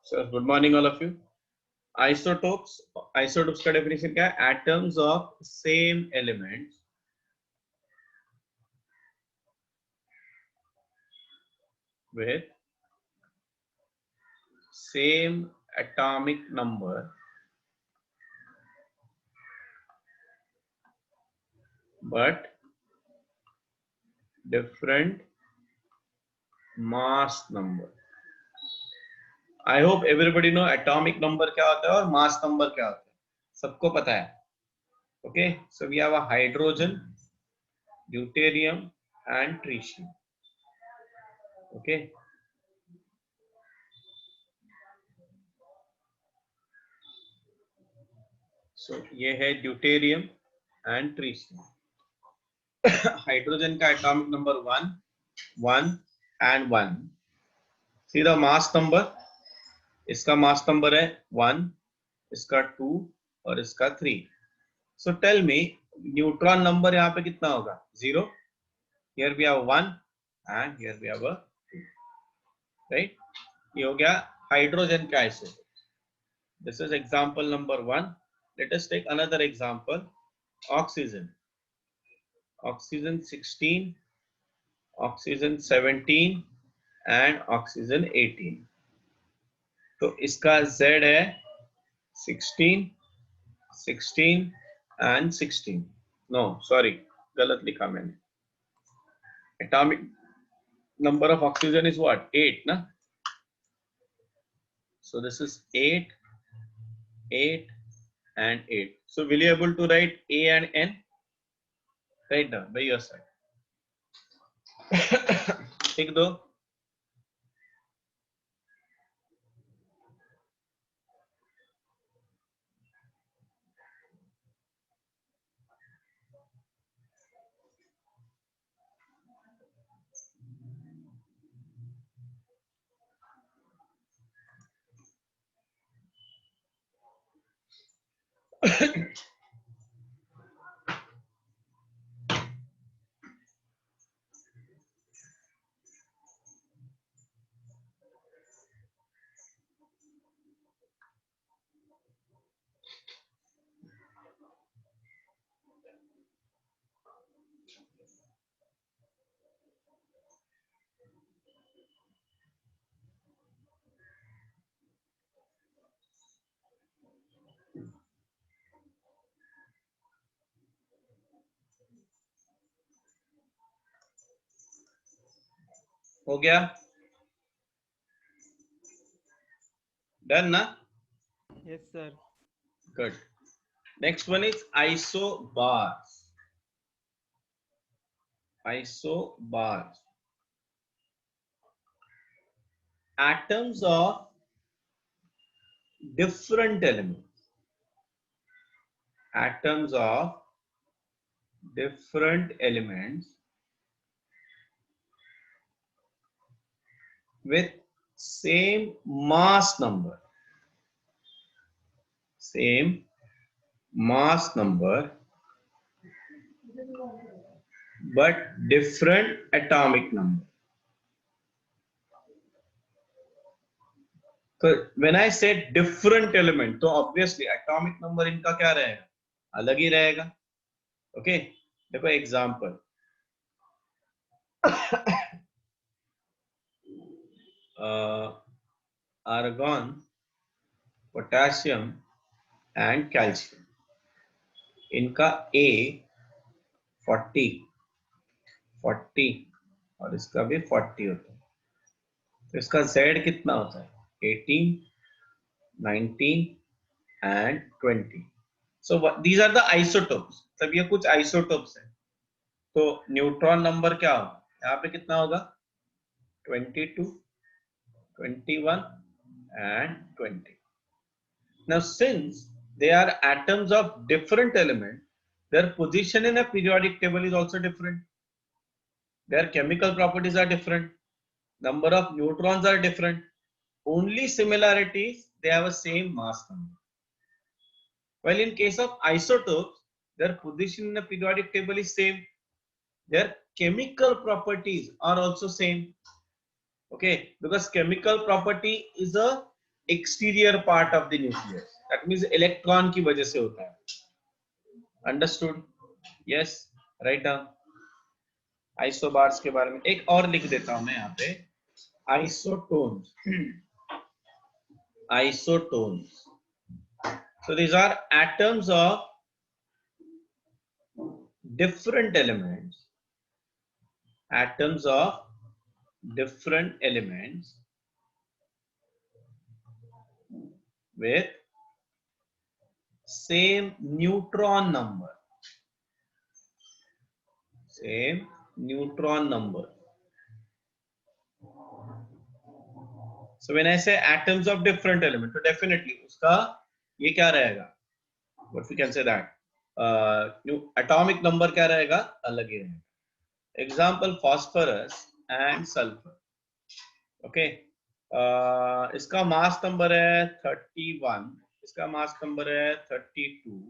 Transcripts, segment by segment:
So good morning all of you. Isotopes का definition क्या है? Atoms of same elements with same atomic number but different mass number. I hope everybody know atomic number क्या होता है और mass number क्या होता है. सबको पता है. Okay, so we have a hydrogen, deuterium and tritium. Okay. So ये है deuterium and tritium. हाइड्रोजन का atomic number 1, 1 and 1. See the mass number. इसका मास नंबर है 1, इसका 2 और इसका 3. So tell me neutron number यहाँ पे कितना होगा? 0. Here we have 1 and here we have a 2. Right? ये हो गया हाइड्रोजन का isotope. This is example number 1. Let us take another example. Oxygen. Oxygen 16, oxygen 17 and oxygen 18. तो इसका Z है 16, 16 and 16. No, sorry, गलत लिखा मैंने. Atomic number of oxygen is what? 8, ना? So this is 8, 8 and 8. So will you able to write A and N? Write down by your side. ठीक दो. हो गया? Done, na? Yes, sir. Good. Next one is isobars. Isobars. Atoms of different elements. Atoms of different elements with same mass number. Same mass number but different atomic number. So when I say different element, तो obviously atomic number इनका क्या रहेगा? अलग ही रहेगा. Okay, देखो example. Argon, potassium and calcium. इनका A 40, 40 और इसका भी 40 होता है. तो इसका Z कितना होता है? 18, 19 and 20. So these are the isotopes. तब ये कुछ isotopes है. तो न्यूट्रॉन नंबर क्या होगा? यहाँ पे कितना होगा? 22, 21 and 20. Now since they are atoms of different element, their position in a periodic table is also different. Their chemical properties are different. Number of neutrons are different. Only similarities, they have a same mass number. While in case of isotopes, their position in the periodic table is same. Their chemical properties are also same. Okay, because chemical property is a exterior part of the nucleus, that means electron की वजह से होता है। Understood? Yes, write down. Isobars के बारे में एक और लिख देता हूं मैं यहाँ पे, isotones. Isotones, so these are atoms of different elements, atoms of different elements with same neutron number, same neutron number. So when I say atoms of different element, तो definitely उसका ये क्या रहेगा, what we can say that atomic number क्या रहेगा, अलग ही रहेगा. Example phosphorus and sulfur. Okay, इसका मास नंबर है 31, इसका मास नंबर है 32,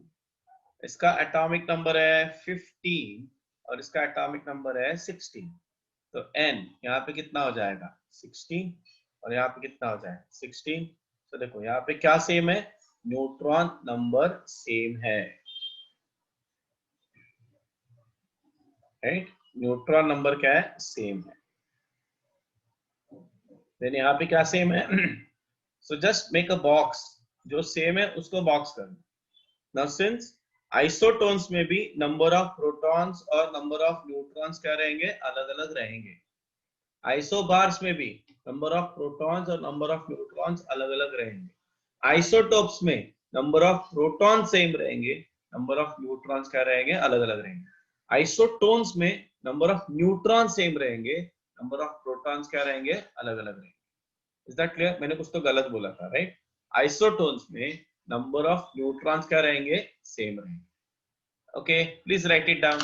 इसका एटॉमिक नंबर है 15 और इसका एटॉमिक नंबर है 16. तो n यहाँ पे कितना हो जाएगा 16 और यहाँ पे कितना हो जाएगा 16. तो देखो यहाँ पे क्या सेम है, न्यूट्रॉन नंबर सेम है, राइट? न्यूट्रॉन नंबर क्या है, सेम है. देन यहाँ पे क्या सेम है, so just make a box, जो सेम है उसको बॉक्स कर दो. नाउ सिंस आइसोटोन्स में भी नंबर ऑफ प्रोटॉन्स और नंबर ऑफ न्यूट्रॉन्स क्या रहेंगे, अलग अलग रहेंगे. आइसोबार्स में भी नंबर ऑफ प्रोटॉन्स और नंबर ऑफ न्यूट्रॉन्स अलग अलग रहेंगे. आइसोटोप्स में नंबर ऑफ प्रोटॉन सेम रहेंगे, नंबर ऑफ न्यूट्रॉन्स क्या रहेंगे, अलग अलग रहेंगे. आइसोटोन्स में नंबर ऑफ न्यूट्रॉन सेम रहेंगे, नंबर ऑफ प्रोटॉन्स क्या रहेंगे, अलग अलग रहेंगे. Is that clear? मैंने कुछ तो गलत बोला था, राइट? आइसोटोन्स में नंबर ऑफ न्यूट्रॉन्स क्या रहेंगे, सेम रहेंगे. Okay, please right it down.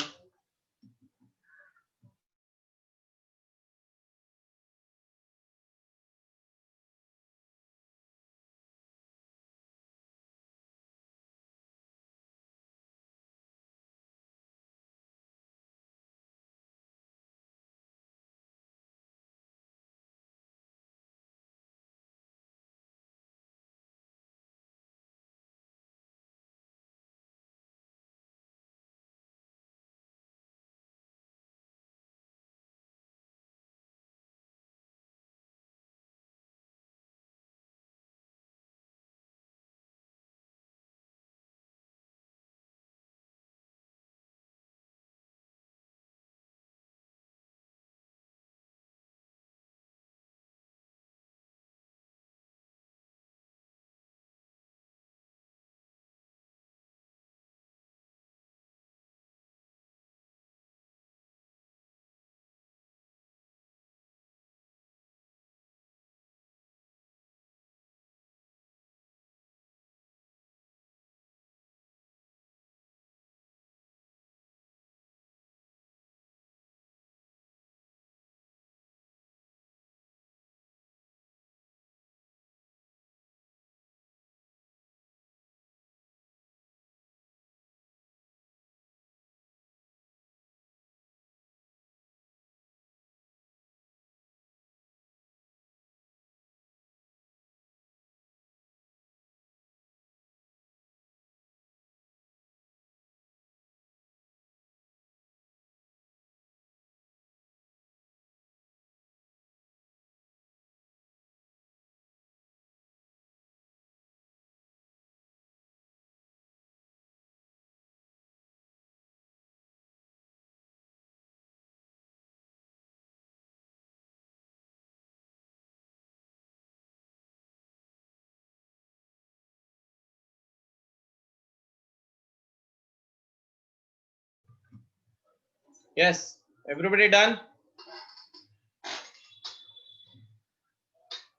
Yes, everybody done?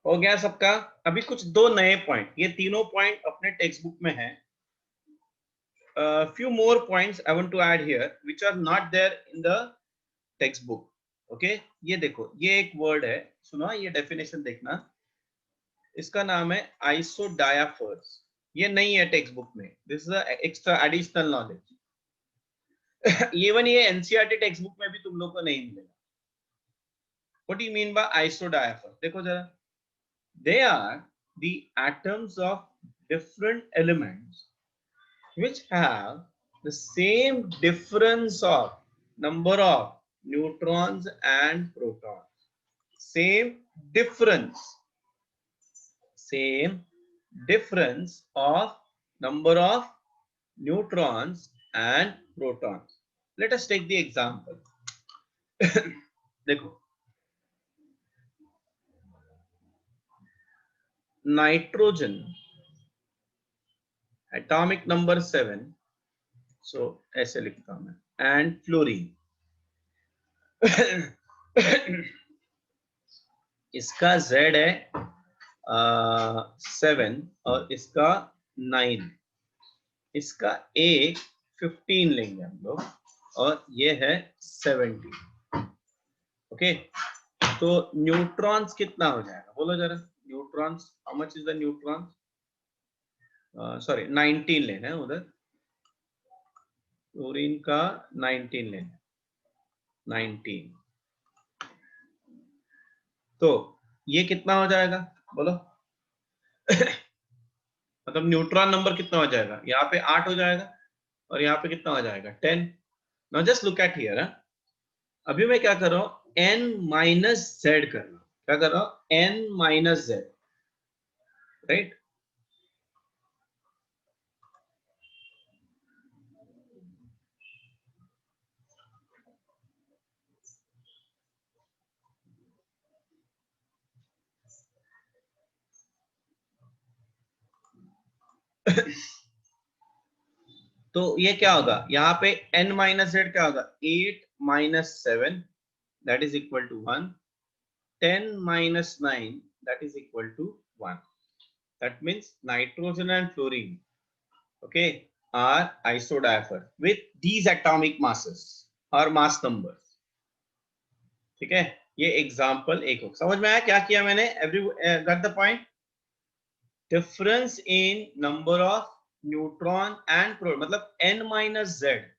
हो गया सबका? अभी कुछ दो नए पॉइंट, ये तीनों पॉइंट अपने टेक्स्ट बुक में है. Few more points I want to add here which are not there in the textbook. Okay, ये देखो, ये एक वर्ड है, सुनो ये डेफिनेशन देखना. इसका नाम है आइसोडायाफर्स. ये नहीं है टेक्स्ट बुक में, this is extra additional knowledge. Even ये एनसीईआरटी टेक्स्ट बुक में भी तुम लोग को नहीं मिलेगा. What do you mean by isodiaphers? देखो जरा, they are the atoms of different elements which have the same difference of number of neutrons and protons. Same difference. Same difference of number of neutrons and protons. Let us take the example. देखो, nitrogen atomic number 7, so ऐसे लिखता हूं मैं, and fluorine. इसका Z है 7 और इसका 9, इसका A 15 लेंगे हम लोग और ये है 70. ओके, तो न्यूट्रॉन्स कितना हो जाएगा बोलो जरा. Neutrons, how much is the neutrons? Sorry 19 लेना है उधर. फ्लोरीन का 19 लेना है, 19. तो ये कितना हो जाएगा बोलो? मतलब न्यूट्रॉन नंबर कितना हो जाएगा? यहाँ पे 8 हो जाएगा और यहाँ पे कितना हो जाएगा? 10. Now just look at here. अभी मैं क्या कर रहा हूँ? n माइनस जेड कर रहा हूँ. क्या कर रहा हूँ? n minus Z, right? तो ये क्या होगा? यहाँ पे n माइनस जेड क्या होगा? 8 minus 7 that is equal to 1. 10 minus 9 that is equal to 1. That means nitrogen and fluorine, okay, are isodiapher with these atomic masses or mass numbers. ठीक है, ये एग्जांपल एक हो. समझ में आया क्या किया मैंने? Every got the point? Difference in number of neutron and proton, मतलब n माइनस जेड,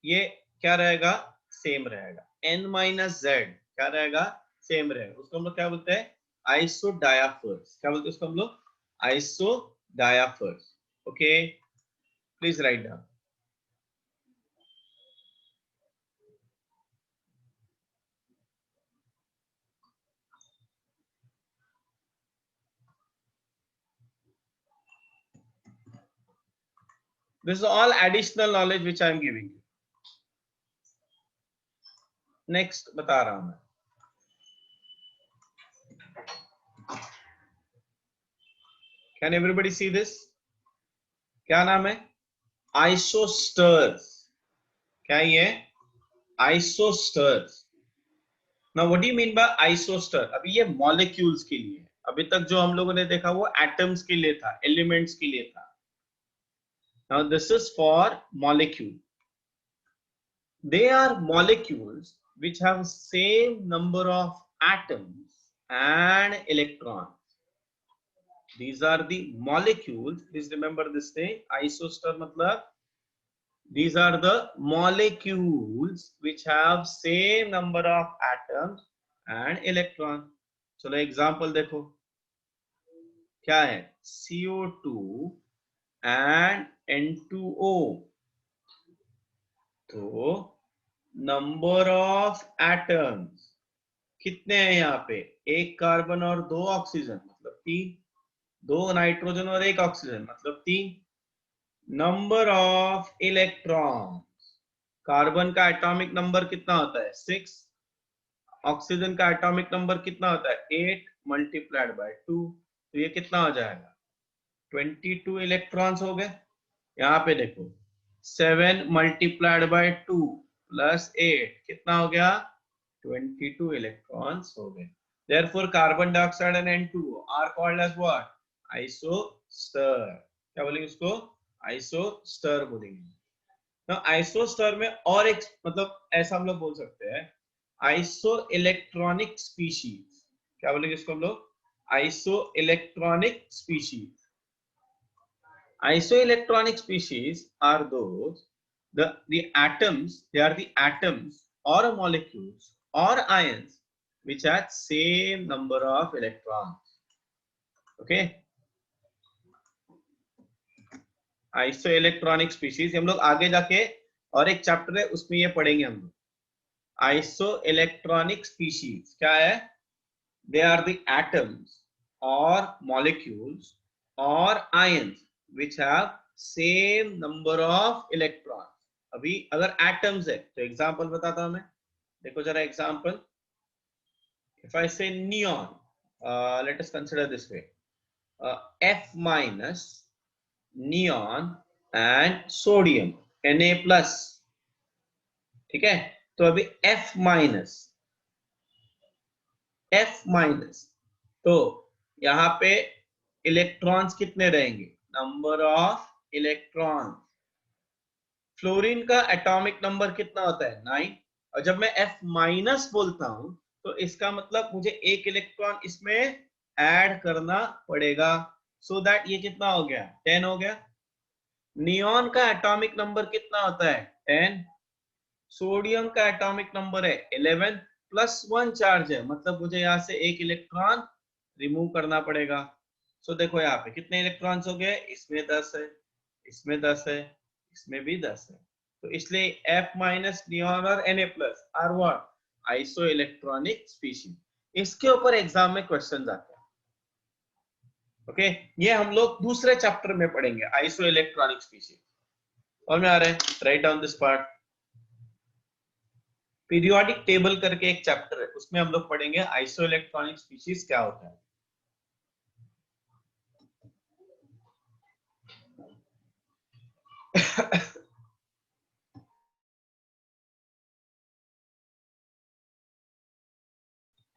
ये क्या रहेगा? सेम रहेगा. n माइनस जेड क्या रहेगा? सेम रहेगा. उसको हम लोग क्या बोलते हैं? आइसोडायाफर्स. क्या बोलते हैं उसको हम लोग? Isodiaphers. Okay, please write down. This is all additional knowledge which I am giving you. Next बता रहा हूं मैं. Can everybody see this? क्या नाम है? Isosters. क्या ये? Isosters. Now what do you mean by isoster? अभी ये molecules के लिए है. अभी तक जो हम लोगों ने देखा वो atoms के लिए था, elements के लिए था. Now this is for molecule. They are molecules which have same number of atoms and electrons. These are the molecules. Please remember this thing. Isoster matlab these are the molecules which have same number of atoms and electrons. चलो example देखो. क्या है? CO2 and N2O. तो number of atoms कितने हैं यहाँ पे? एक कार्बन और 2 ऑक्सीजन मतलब 3. 2 नाइट्रोजन और 1 ऑक्सीजन मतलब 3. नंबर ऑफ इलेक्ट्रॉन्स, कार्बन का एटॉमिक नंबर कितना होता है? 6. ऑक्सीजन का एटॉमिक नंबर कितना होता है? 8 मल्टीप्लाइड बाय 2. तो ये कितना हो जाएगा? 22 इलेक्ट्रॉन्स हो गए. यहाँ पे देखो 7 मल्टीप्लाइड बाय 2 प्लस 8 कितना हो गया? 22 इलेक्ट्रॉन्स हो गए. Therefore carbon dioxide and N2O are called as what? Isoster. क्या बोलेंगे उसको? Isoster बोलेंगे. Now isostar में और एक मतलब ऐसा हम लोग बोल सकते हैं आइसो इलेक्ट्रॉनिक स्पीशीज. क्या बोलेंगे इसको हम लोग? Iso electronic species. Isoelectronic species are those the atoms, they are the atoms or molecules or ions which have same number of electrons. Okay, iso electronic species हम लोग आगे जाके और एक चैप्टर है उसमें ये पढ़ेंगे हम लोग। आइसो इलेक्ट्रॉनिक स्पीशीज क्या है? दे आर द एटम्स और मॉलिक्यूल्स और ions which have same number of electrons। अभी अगर एटम्स है तो एग्जांपल बताता हूं मैं, देखो जरा example. if I say neon, let us consider this way, F minus neon and sodium Na plus, ठीक है? तो अभी F माइनस, तो यहाँ पे इलेक्ट्रॉन्स कितने रहेंगे? Number of electron. फ्लोरीन का एटॉमिक नंबर कितना होता है? 9। और जब मैं F माइनस बोलता हूं तो इसका मतलब मुझे एक इलेक्ट्रॉन इसमें ऐड करना पड़ेगा, सो दैट ये कितना हो गया? 10 हो गया। नियॉन का एटॉमिक नंबर कितना होता है? 10। सोडियम का एटॉमिक नंबर है 11, प्लस 1 चार्ज है, मतलब मुझे यहाँ से एक इलेक्ट्रॉन रिमूव करना पड़ेगा। सो देखो यहाँ पे कितने इलेक्ट्रॉन्स हो गए? इसमें 10 है, इसमें 10 है, इसमें भी 10 है। तो इसलिए F माइनस नियॉन और Na plus are what? Isoelectronic species. इसके ऊपर एग्जाम में क्वेश्चन आते हैं। ओके, ये हम लोग दूसरे चैप्टर में पढ़ेंगे, आइसो इलेक्ट्रॉनिक स्पीशीज। और में आ रहे हैं, write down this part. Periodic table करके एक चैप्टर है, उसमें हम लोग पढ़ेंगे आइसो इलेक्ट्रॉनिक स्पीशीज क्या होता है।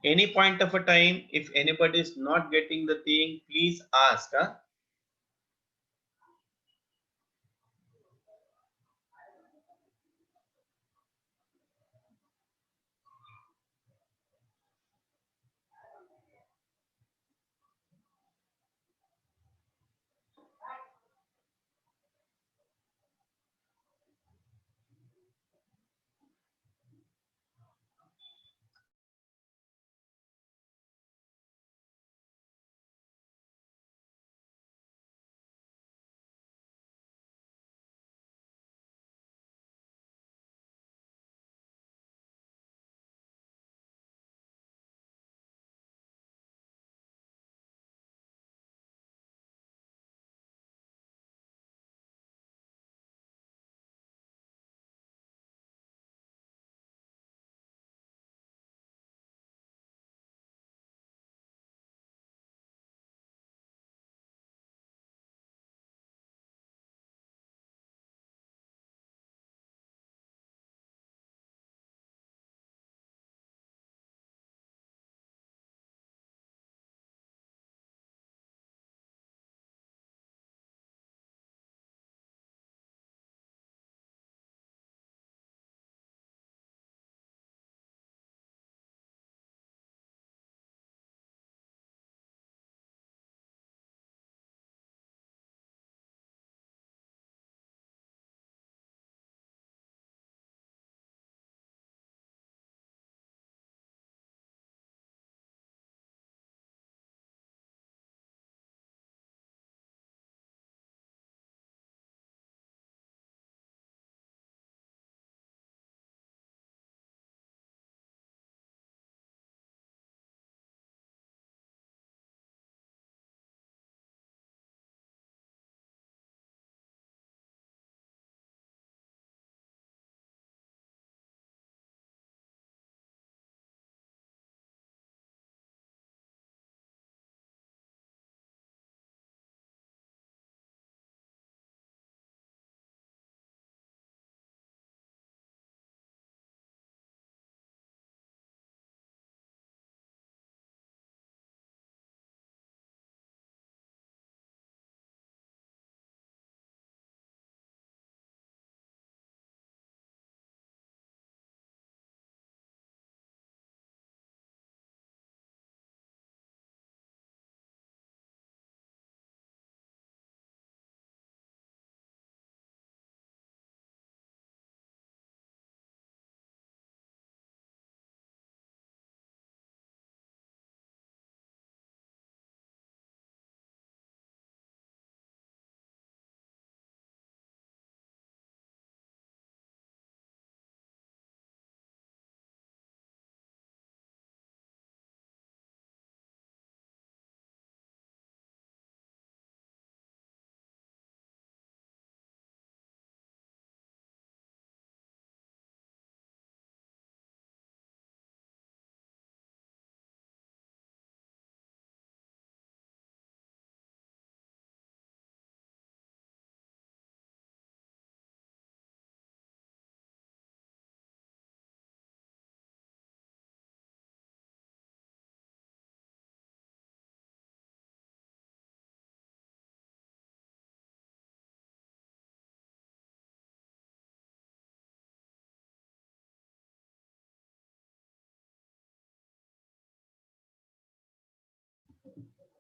Any point of a time, if anybody is not getting the thing, please ask. Huh?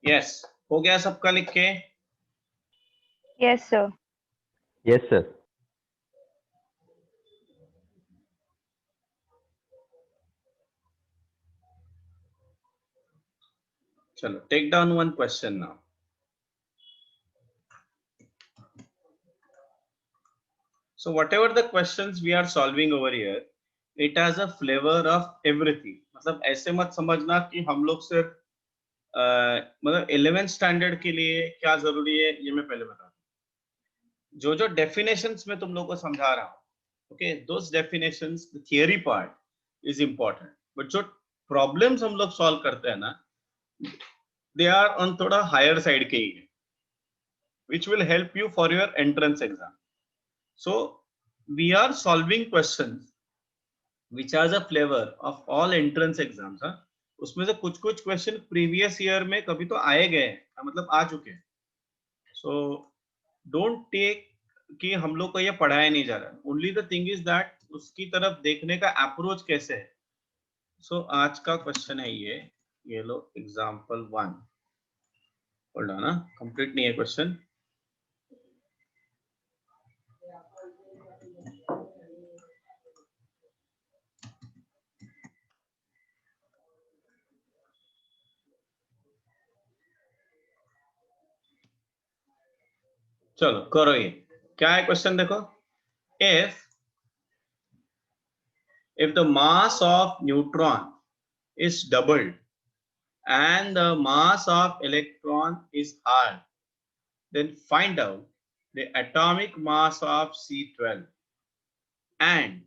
Yes, हो गया सबका लिख के? Yes, sir. Yes, sir. चलो, take down one question now. So whatever the questions we are solving over here, it has a flavor of everything. मतलब ऐसे मत समझना कि हम लोग सिर्फ मतलब 11th स्टैंडर्ड के लिए क्या जरूरी है ये मैं पहले बता दूं। जो जो डेफिनेशंस में तुम लोग को समझा रहा हूँ, okay, those definitions, the theory part is important, but जो प्रॉब्लम्स हम लोग सॉल्व करते हैं ना, दे आर ऑन थोड़ा हायर साइड के ही है, which will help you for your entrance exam. So we are solving questions which has a flavor of all entrance exams. हाँ, उसमें से कुछ कुछ क्वेश्चन प्रीवियस ईयर में कभी तो आए गए हैं, मतलब आ चुके हैं. सो डोंट टेक कि हम लोग को ये पढ़ाया नहीं जा रहा. Only the thing is that उसकी तरफ देखने का अप्रोच कैसे है. सो आज का क्वेश्चन है ये लो एग्जाम्पल 1. होल्ड ऑन, कंप्लीट नहीं है क्वेश्चन. चलो करो, ये क्या है क्वेश्चन देखो. if the mass of neutron is doubled and the mass of electron is halved, then find out the atomic mass of C12 and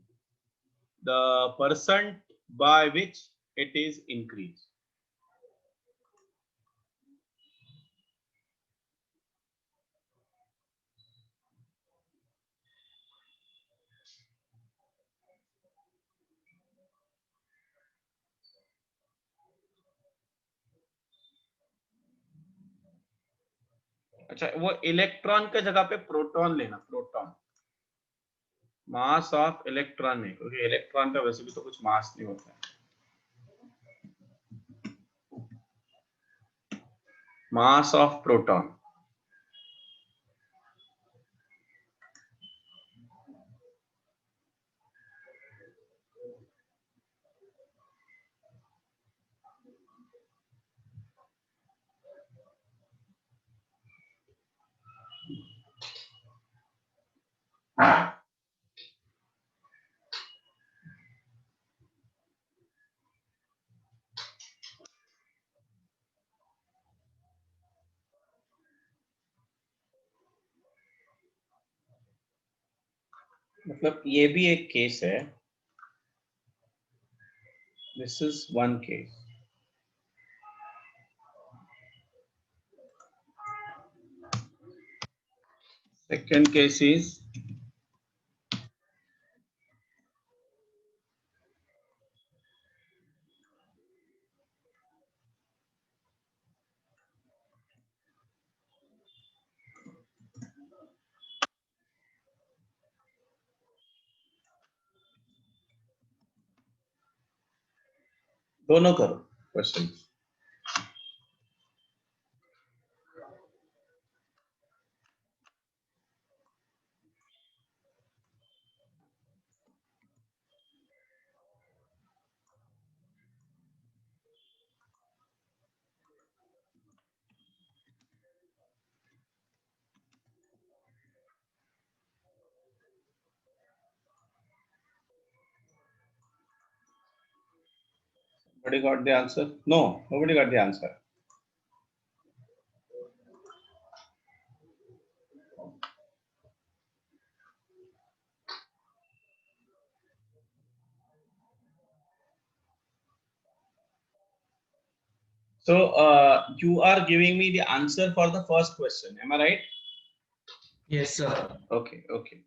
the percent by which it is increased. अच्छा, वो electron के जगह पे proton लेना. Proton mass of electron नहीं, क्योंकि electron का वैसे भी तो कुछ मास नहीं होता है. Mass of proton. मतलब ये भी एक केस है. This is one case. Second case is दोनों करो question. Nobody got the answer? No, nobody got the answer. So you are giving me the answer for the first question. Am I right? Yes, sir. Okay, okay.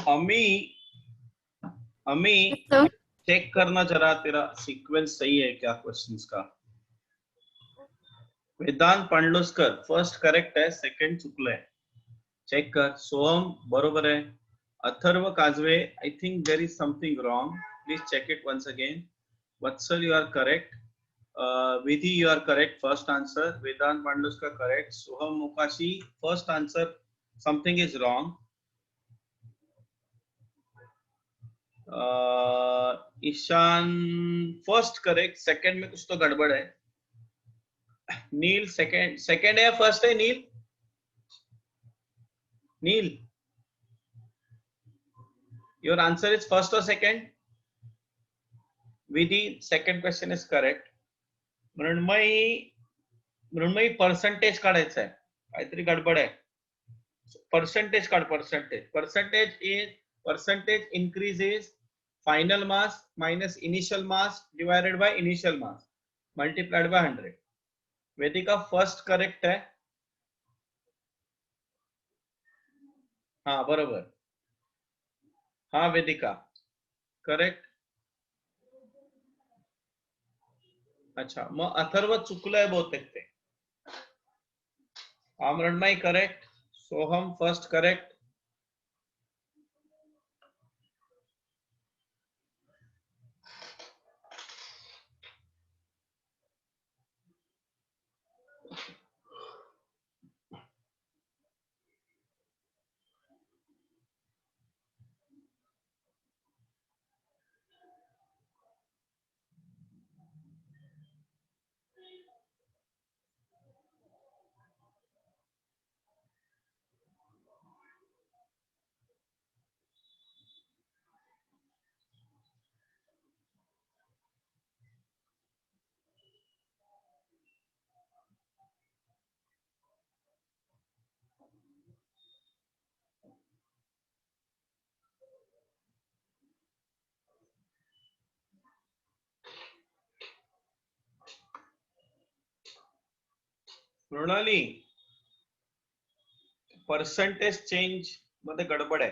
अमी अमी sir check करना जरा तेरा sequence सही है क्या questions का. Vedant Panduskar first correct है, सेकंड चुकलं है. चेक कर. सोहम बरोबर है. Atharva Kajwe I think there is something wrong, please check it once again. Vatsal you are correct. Vidhi you are correct, first answer. Vedant Panduskar correct. Soham Mukashi first answer, something is wrong. Ishan first correct, second में कुछ तो गड़बड़ है. नील सेकंड है या फर्स्ट है? Neel your answer is first और second. Vidhi second question is correct. Mrinmayi percentage काढायचं आहे, काहीतरी गडबड आहे. पर्सेंटेज काढ. Percentage increase is final mass minus initial mass divided by initial mass multiplied by 100. Vedika first correct है. हाँ बरोबर. हाँ वेदिका करेक्ट. अच्छा मग अथर्व चुकलंय बहुतेक ते. Mrunmayi correct. Soham first correct. Mrunali percentage change मध्ये गडबड आहे.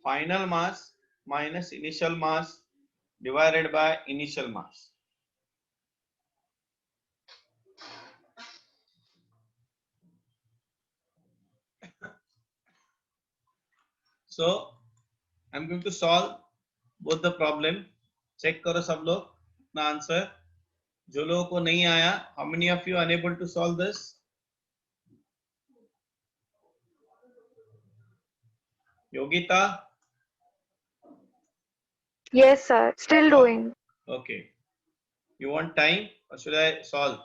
Final mass minus initial mass divided by initial mass. So I'm going to solve both the problem. Check करो सब लोग अपना आंसर. जो लोगों को नहीं आया, how many of you are unable to solve this? Yogita. Yes, sir. Still doing. Okay. You want time or should I solve?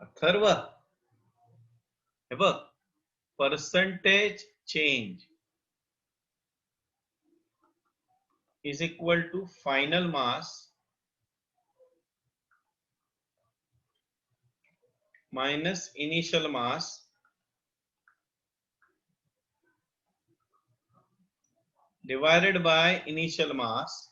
Atharva हे बघ, percentage change is equal to final mass minus initial mass divided by initial mass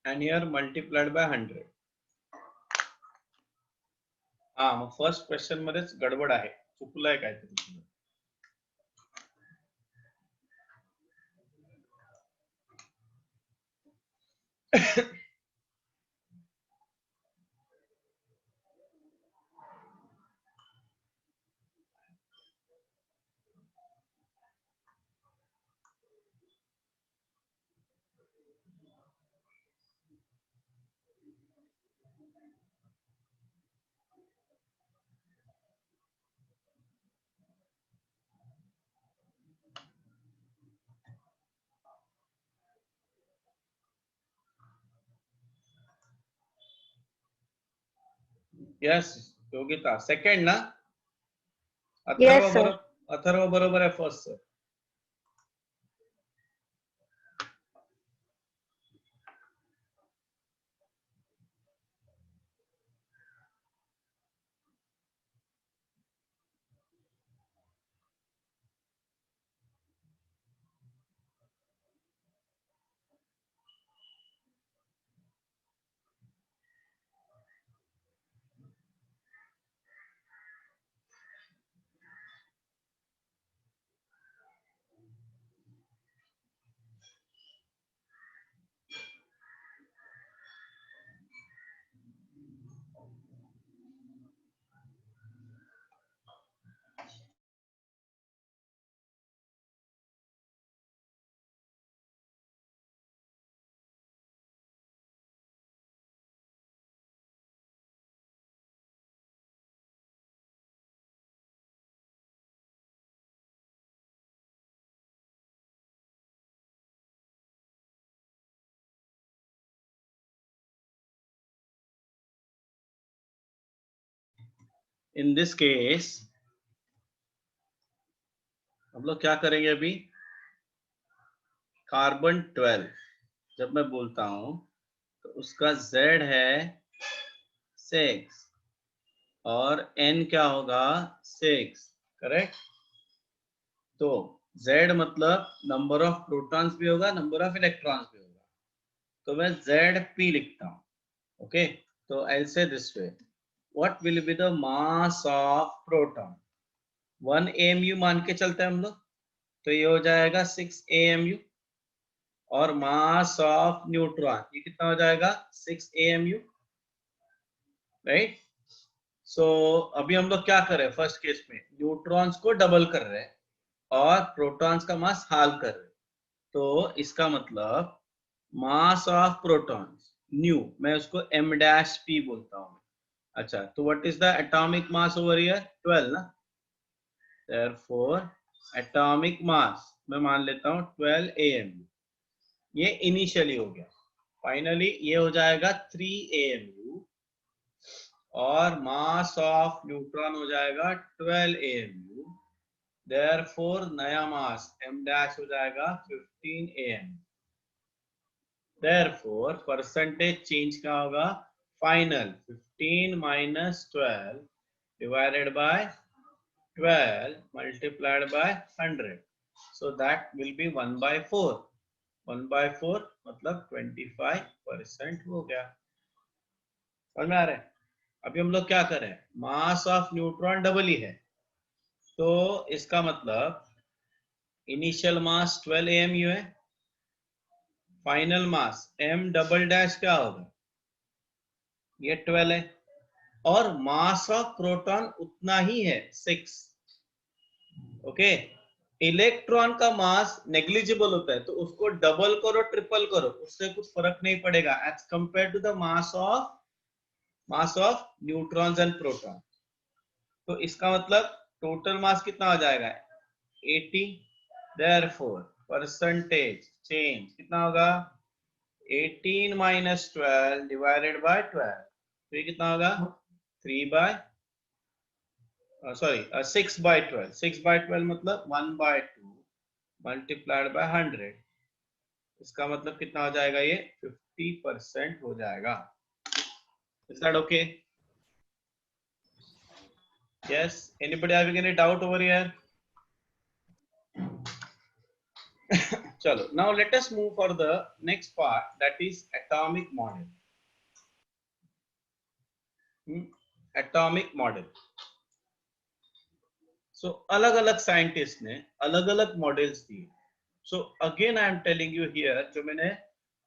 and here multiplied by 100. हा मग first question मध्येच गडबड आहे, चुकलंय काहीतरी. Yes Yogita second ना. Yes, sir. Atharva बरोबर आहे first sir. In this case हम लोग क्या करेंगे अभी. कार्बन 12 जब मैं बोलता हूं तो उसका Z है 6 और N क्या होगा 6, करेक्ट. तो Z मतलब नंबर ऑफ प्रोटॉन्स भी होगा, नंबर ऑफ इलेक्ट्रॉन्स भी होगा. तो मैं ZP लिखता हूं. ओके, तो आई से this way, what will be the mass of proton. 1 AMU मान के चलते हैं हम लोग, तो ये हो जाएगा 6 AMU. और मास ऑफ न्यूट्रॉन ये कितना हो जाएगा 6 AMU, राइट. सो अभी हम लोग क्या कर रहे हैं, फर्स्ट केस में न्यूट्रॉन्स को डबल कर रहे हैं और प्रोटॉन्स का मास हाल कर रहे हैं. तो इसका मतलब मास ऑफ प्रोटॉन्स न्यू, मैं उसको m' बोलता हूँ. अच्छा, तो what is the atomic mass over here 12 ना. therefore एटॉमिक मास मैं मान लेता हूँ 12 AMU. ये इनिशियली हो गया. फाइनली ये हो जाएगा 3 AMU और मास ऑफ न्यूट्रॉन हो जाएगा 12 AMU. therefore नया मास m' हो जाएगा 15 AMU. therefore परसेंटेज चेंज क्या होगा, final 15 minus 12 divided by 12 multiplied by 100. so that will be 1/4. 1/4 मतलब 25% हो गया. समझ में आ रहा है. अभी हम लोग क्या करें, मास ऑफ न्यूट्रॉन डबल ही है, तो इसका मतलब इनिशियल मास 12 AMU है, फाइनल मास m" क्या होगा, ये 12 है, और मास ऑफ प्रोटॉन उतना ही है 6. ओके, इलेक्ट्रॉन का मास नेग्लिजिबल होता है, तो उसको डबल करो ट्रिपल करो उससे कुछ फर्क नहीं पड़ेगा as compare to the mass of neutrons and proton. तो इसका मतलब टोटल मास कितना हो जाएगा 80. therefore परसेंटेज चेंज कितना होगा 18 minus 12 divided by 12. तो ये कितना होगा 6/12. 6/12 मतलब 1/2 मल्टीप्लाइड बाय 100, इसका मतलब कितना हो जाएगा, ये 50% हो जाएगा। Is that okay? Yes, anybody having any doubt over here? चलो, now let us move for the next part, that is atomic model. Atomic model. So अलग अलग साइंटिस्ट ने अलग अलग मॉडल्स दिए. So again I am telling you here, जो मैंने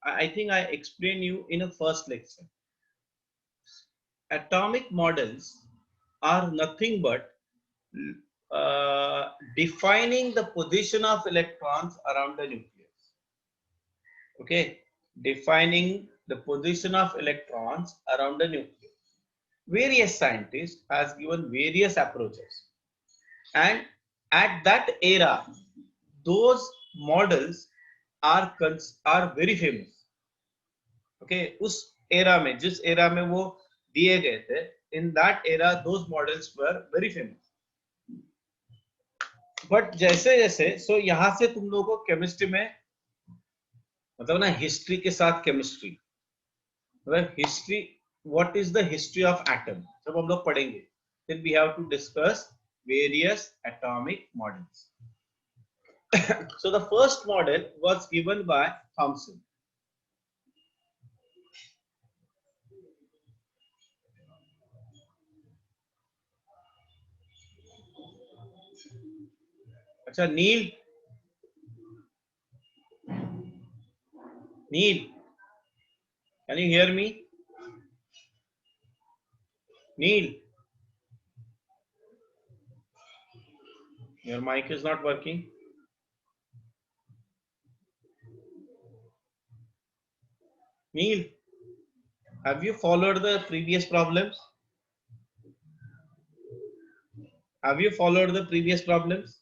I think I explained you in a first lecture. Atomic models are nothing but defining the position of electrons around the nucleus. Okay, defining the position of electrons around the nucleus. Various scientists has given various approaches, and at that era those models are very famous. Okay, उस era में, जिस era में वो दिए गए थे, in that era those models were very famous. But जैसे जैसे यहाँ से तुम लोगों को केमिस्ट्री में मतलब ना हिस्ट्री के साथ केमिस्ट्री, मतलब history, what is the history of atom, जब हम लोग पढ़ेंगे, then we have to discuss various atomic models. So the first model was given by Thomson. अच्छा, नील, can you hear me? Neil, your mic is not working. Neil, have you followed the previous problems? Have you followed the previous problems?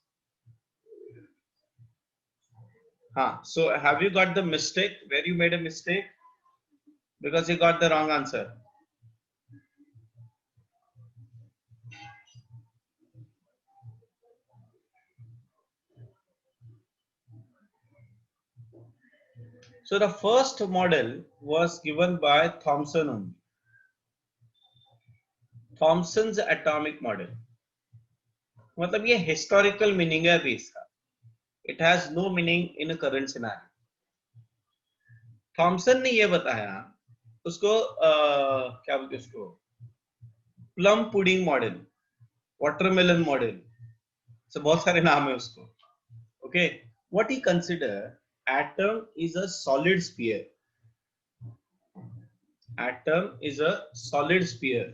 So have you got the mistake, where you made a mistake because you got the wrong answer? So the first model was given by Thomson only. Thomson's atomic model. मतलब ये historical meaning है अभी इसका. It has no meaning in a current scenario. Thomson ने ये बताया, उसको क्या बोलते हैं उसको, plum pudding model, watermelon model, से बहुत सारे नाम है उसको. Okay, what he consider, atom is a solid sphere. Atom is a solid sphere,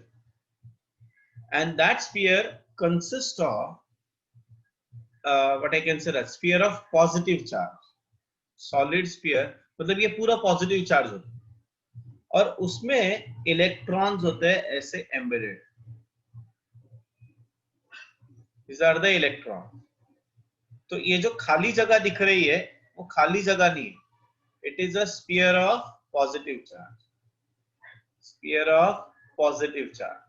and that sphere consists of what I can say, that sphere of positive charge. Solid sphere मतलब ये पूरा positive charge होता है और उसमें electrons होते हैं ऐसे embedded. These are the electrons. तो ये जो खाली जगह दिख रही है वो खाली जगह नहीं है, it is a sphere of positive charge. Sphere of positive charge.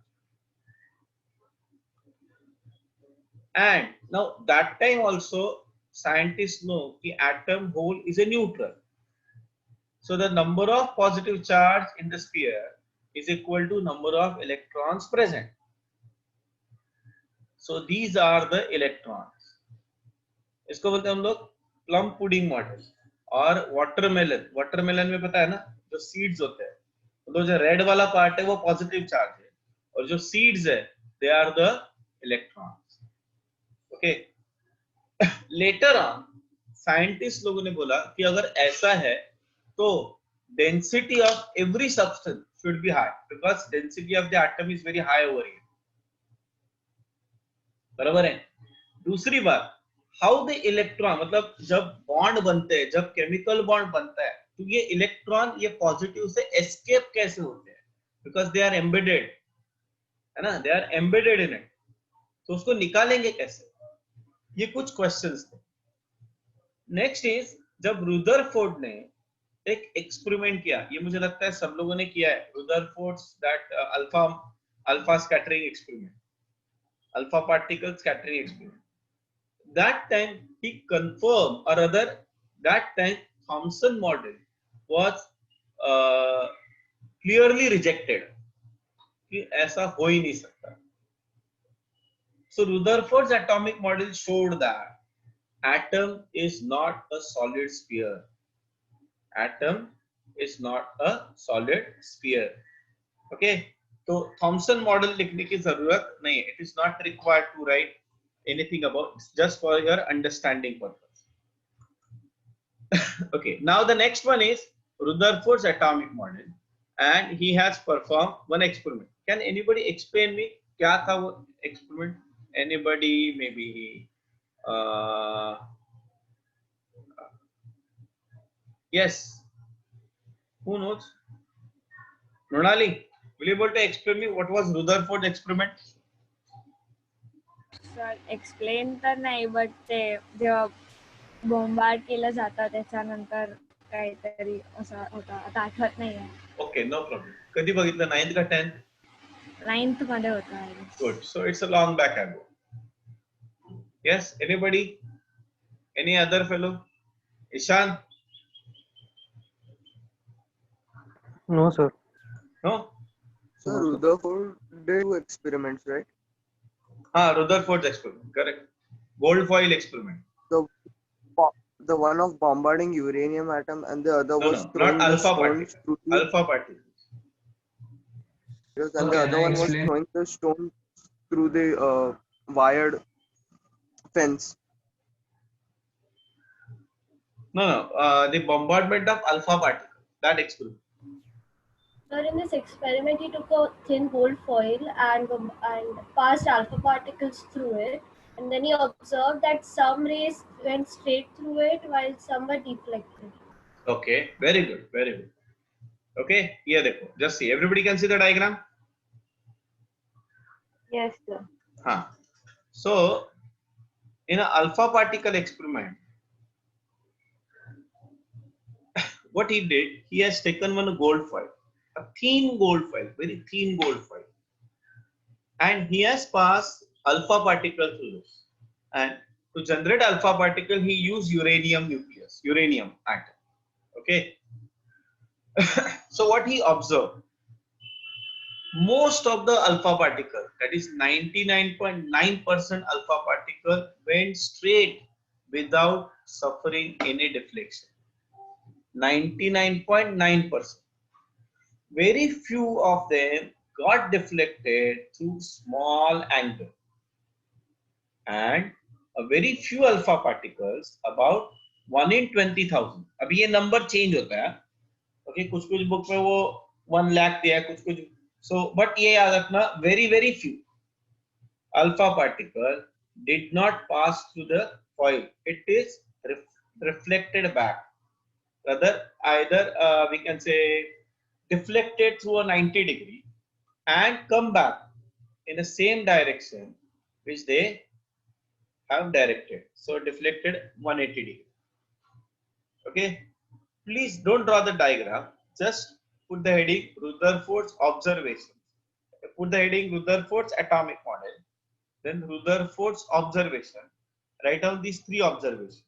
And now that time also scientists know कि atom hole is a neutral. So the number of positive charge in the sphere is equal to number of electrons present. So these are the electrons. इसको बोलते हैं हम लोग plum pudding model. और watermelon, watermelon में पता है ना, जो सीड्स होते हैं, तो जो रेड वाला पार्ट है वो पॉजिटिव चार्ज है और जो सीड्स है they are the electrons. Okay, later on scientist लोगों ने बोला कि अगर ऐसा है तो density of every substance should be high, because density of the atom is very high over here. बराबर है. दूसरी बात, हाउ द इलेक्ट्रॉन, मतलब जब बॉन्ड बनते हैं, जब केमिकल बॉन्ड बनता है, तो ये इलेक्ट्रॉन ये पॉजिटिव से एस्केप कैसे होते हैं, बिकॉज दे आर एम्बेडेड, है ना, they are embedded in it. तो उसको निकालेंगे कैसे, ये कुछ क्वेश्चंस थे. नेक्स्ट इज, जब रुदरफोर्ड ने एक एक्सपेरिमेंट किया, ये मुझे लगता है सब लोगों ने किया है, Rutherford's that alpha scattering experiment, alpha particle scattering experiment. that time he confirmed, or rather that time Thomson model was clearly rejected कि ऐसा हो ही नहीं सकता. So Rutherford's atomic model showed that atom is not a solid sphere. Atom is not a solid sphere. Okay. तो Thomson model लिखने की जरूरत नहीं. It is not required to write anything about. It's just for your understanding purpose. Okay. Now the next one is Rutherford's atomic model, and he has performed one experiment. Can anybody explain me क्या था वो experiment? Anybody? Maybe. Yes. Who knows? Nonali, will you be able to explain me what was Rutherford's experiment? Sir explain तर नाही, but ते जेव्हा bombard केलं जातं त्याच्यानंतर काहीतरी असं होतं, आता आठवत नाहीये. Okay, no problem. कधी बघितलं 9th का 10th? 9th मध्ये होतं. Good. So it's a long back ago. Yes. Anybody? Any other fellow? Ishan? No, sir. No. So Rutherford did two experiments, right? Rutherford's experiment. Correct. Gold foil experiment. The one of bombarding uranium atom, and the other No, was no, throwing not the alpha stones particles. through the Alpha particles. and the Can other I one was explain? throwing the stone through the wired fence. No, no. The bombardment of alpha particles. That experiment. Sir, in this experiment, he took a thin gold foil and passed alpha particles through it, and then he observed that some rays went straight through it while some were deflected. Okay. Very good. Very good. Okay. Here देखो. Just see. Everybody can see the diagram. Yes, sir. So, in an alpha particle experiment, what he did, he has taken one gold foil, a thin gold foil, very thin gold foil, and he has passed alpha particle through this. And to generate alpha particle, he used uranium nucleus, uranium atom. Okay. So what he observed, most of the alpha particle, that is 99.9% alpha particle, went straight without suffering any deflection. 99.9%. Very few of them got deflected through small angle, and a very few alpha particles, about 1 in 20,000. अभी ये number change होता है. Okay, कुछ book में वो 1 lakh दिया है, कुछ so but ये याद रखना, very few alpha particle did not pass through the foil. It is reflected back. Rather, either we can say deflected through a 90-degree and come back in the same direction which they have directed. So deflected 180 degree. Okay. Please don't draw the diagram. Just put the heading Rutherford's observations. Put the heading Rutherford's atomic model. Then Rutherford's observation. Write down these 3 observations.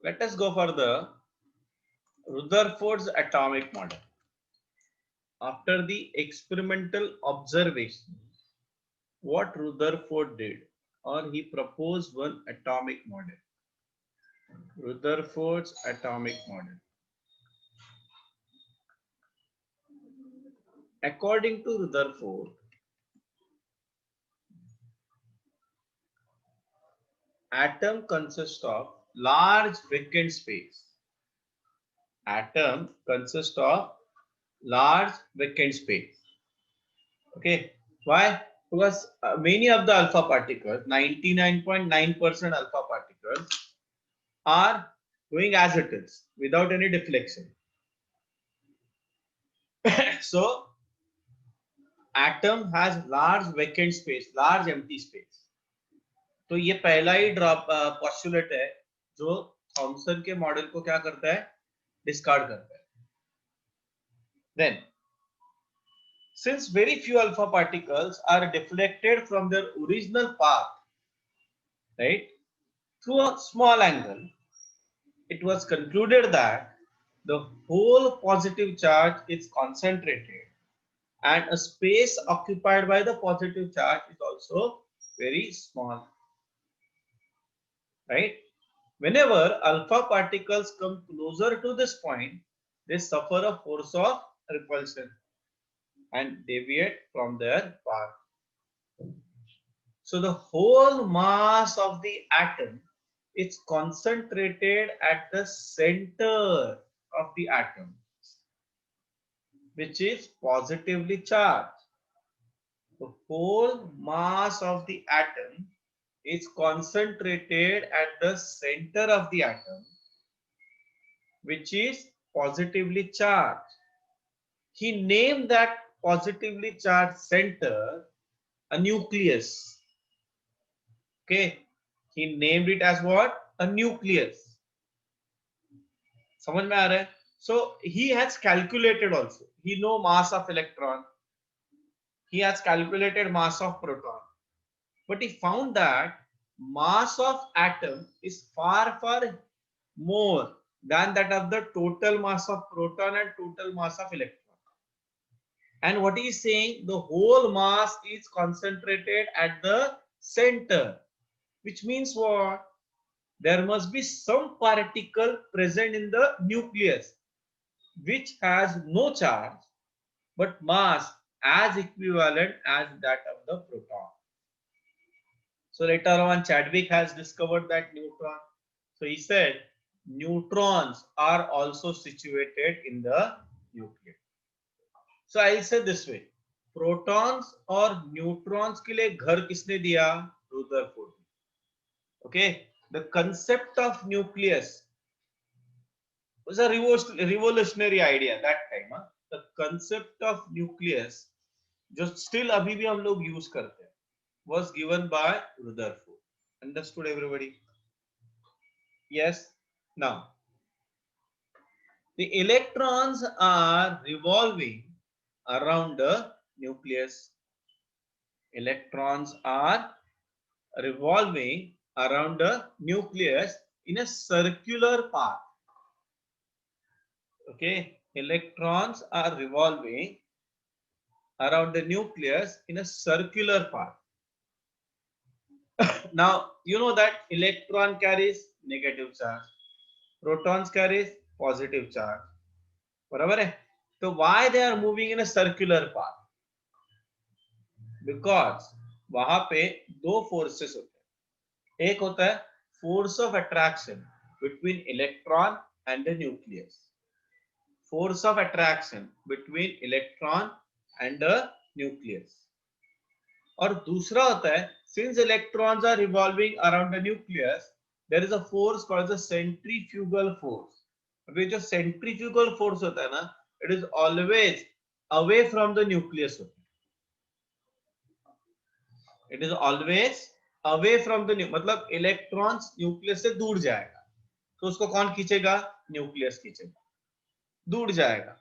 Let us go for the Rutherford's atomic model. After the experimental observation, what Rutherford did, or he proposed one atomic model. Rutherford's atomic model. According to Rutherford, atom consists of large vacant space. Atom consists of large vacant space. Okay, why? Because many of the alpha particles, 99.9% alpha particles, are going as it is without any deflection. So, atom has large vacant space, large empty space. तो ये पहला ही drop postulate है जो Thompson के model को क्या करता है, डिस्कार्ड करता है. Then, since very few alpha particles are deflected from their original path, right, through a small angle, it was concluded that the whole positive charge is concentrated and a space occupied by the positive charge is also very small, right? Whenever alpha particles come closer to this point, they suffer a force of repulsion and deviate from their path. So the whole mass of the atom is concentrated at the center of the atom, which is positively charged. The whole mass of the atom is concentrated at the center of the atom, which is positively charged. He named that positively charged center a nucleus. Okay, he named it as what? A nucleus. समझ में आ रहा है? So he has calculated also. He know mass of electron. He has calculated mass of proton. But he found that mass of atom is far more than that of the total mass of proton and total mass of electron. And what he is saying, the whole mass is concentrated at the center, which means what? There must be some particle present in the nucleus which has no charge but mass as equivalent as that of the proton. So later on, Chadwick has discovered that neutron. So he said neutrons are also situated in the nucleus. So I'll say this way, protons और neutrons के लिए घर किसने दिया? Rutherford. Okay, the concept of nucleus was a revolutionary idea that time. The concept of nucleus, जो still अभी भी हम लोग use करते हैं, was given by Rutherford. Understood everybody? Yes. Now, the electrons are revolving around the nucleus. Electrons are revolving around the nucleus in a circular path. Okay, electrons are revolving around the nucleus in a circular path. Now, you know that electron carries negative charge, protons carries positive charge. बराबर है? So why they are moving in a circular path? Because वहां पे दो forces होते हैं. एक होता है force of attraction between electron and the nucleus. Force of attraction between electron and the nucleus. और दूसरा होता है, since electrons are revolving around the nucleus, there is a force called the centrifugal force. अभी जो centrifugal force होता है ना, it is always away from the nucleus होता है. It is always away from the मतलब electrons nucleus से दूर जाएगा, तो उसको कौन खींचेगा? Nucleus खींचेगा. दूर जाएगा,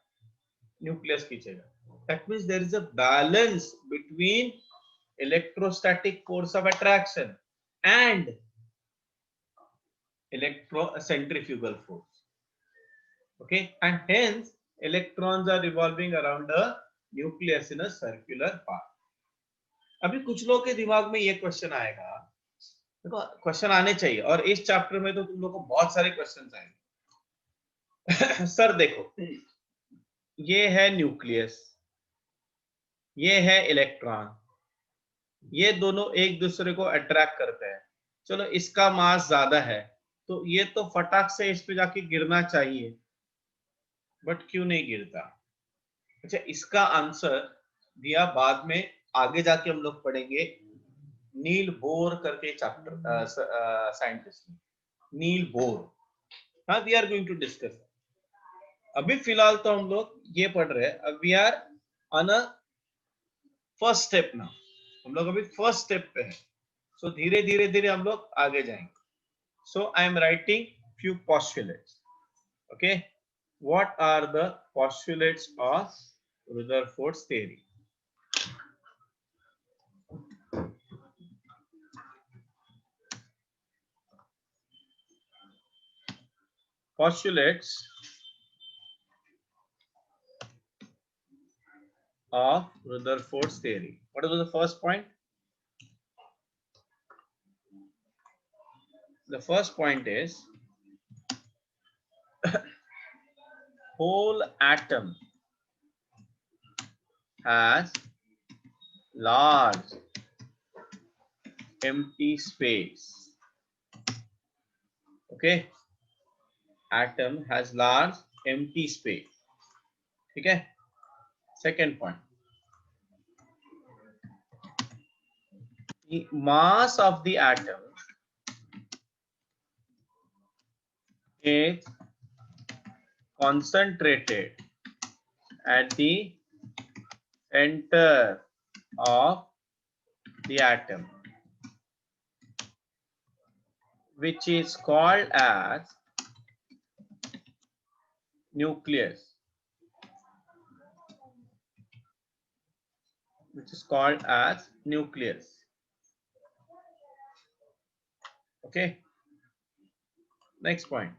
nucleus खींचेगा. That means there is a balance between electrostatic force of attraction and centrifugal force. Okay, and hence electrons are revolving around a nucleus in a circular path. अभी कुछ लोगों के दिमाग में ये क्वेश्चन आएगा, देखो क्वेश्चन आने चाहिए, और इस चैप्टर में तो तुम लोगों को बहुत सारे क्वेश्चन आएंगे। सर देखो, ये है न्यूक्लियस, ये है इलेक्ट्रॉन, ये दोनों एक दूसरे को अट्रैक्ट करते हैं। चलो इसका मास ज्यादा है तो ये तो फटाक से इस पे जाके गिरना चाहिए, बट क्यों नहीं गिरता? अच्छा, इसका आंसर दिया बाद में, आगे जाके हम लोग पढ़ेंगे। नील बोर करके चैप्टर साइंटिस्ट, नील बोर, हाँ, we are going to discuss. अभी फिलहाल तो हम लोग ये पढ़ रहे हैं, अब we are on a first step ना, हम लोग अभी फर्स्ट स्टेप पे हैं। सो धीरे धीरे धीरे हम लोग आगे जाएंगे। So I am writing few postulates. Okay, what are the postulates of Rutherford's theory? Postulates of Rutherford's theory. What was the first point? The first point is whole atom has large empty space. Okay, atom has large empty space. ठीक है? Second point, the mass of the atom is concentrated at the center of the atom, which is called as nucleus, which is called as nucleus. Okay, next point,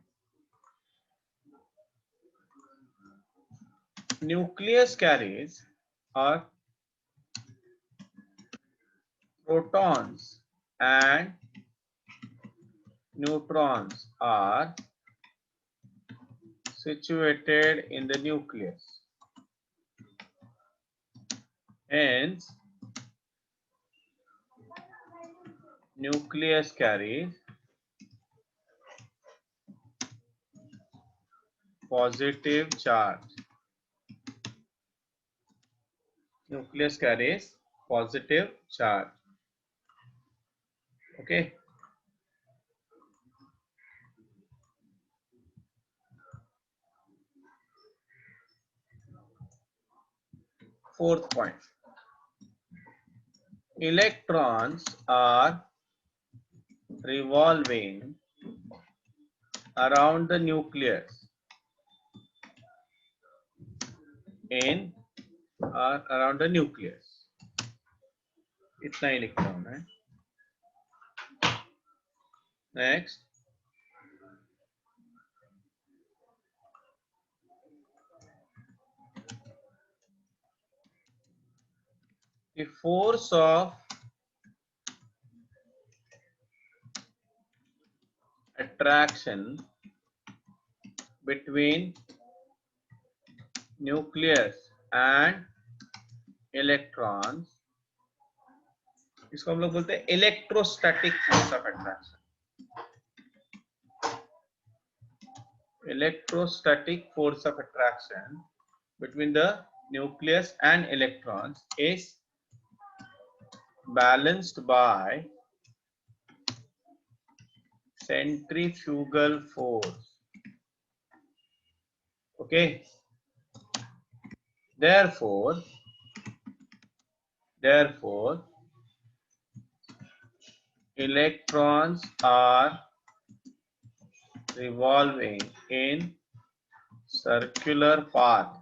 nucleus carries are protons and neutrons are situated in the nucleus. Hence, nucleus carries positive charge. Nucleus carries positive charge. Okay. Fourth point, electrons are revolving around the nucleus in around the nucleus. इतना ही लिखता हूं मैं. Next, the force of attraction between nucleus and electrons, इसको हम लोग बोलते हैं electrostatic force of attraction. Electrostatic force of attraction between the nucleus and electrons is balanced by centrifugal force. Okay, therefore electrons are revolving in circular path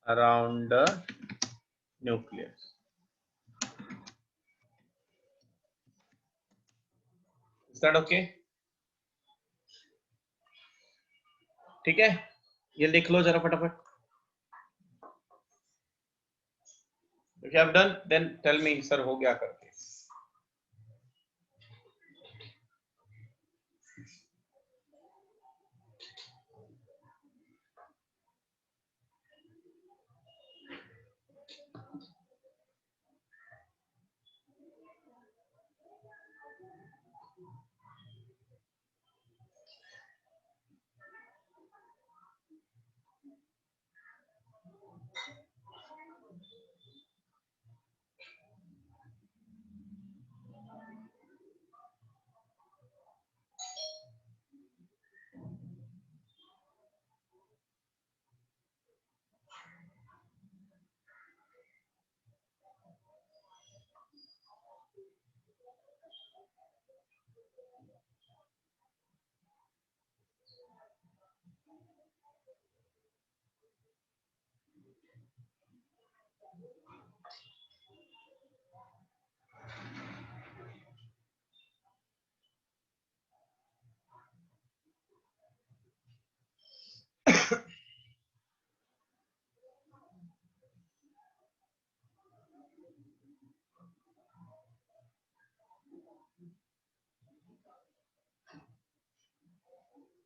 around the nucleus. Is that okay? ठीक है, ये लिख लो जरा फटाफट. If you have done, then tell me, sir, हो गया करके.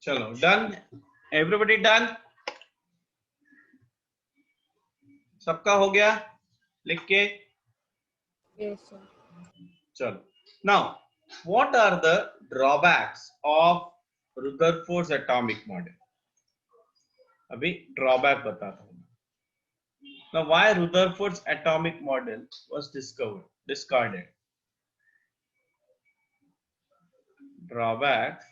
चलो, डन. Everybody done? सबका हो गया लिख के? Yes, sir. चलो. Now, what are the drawbacks of Rutherford's atomic model? अभी ड्रॉबैक बताता हूँ. Now, why Rutherford's atomic model was discarded? Drawbacks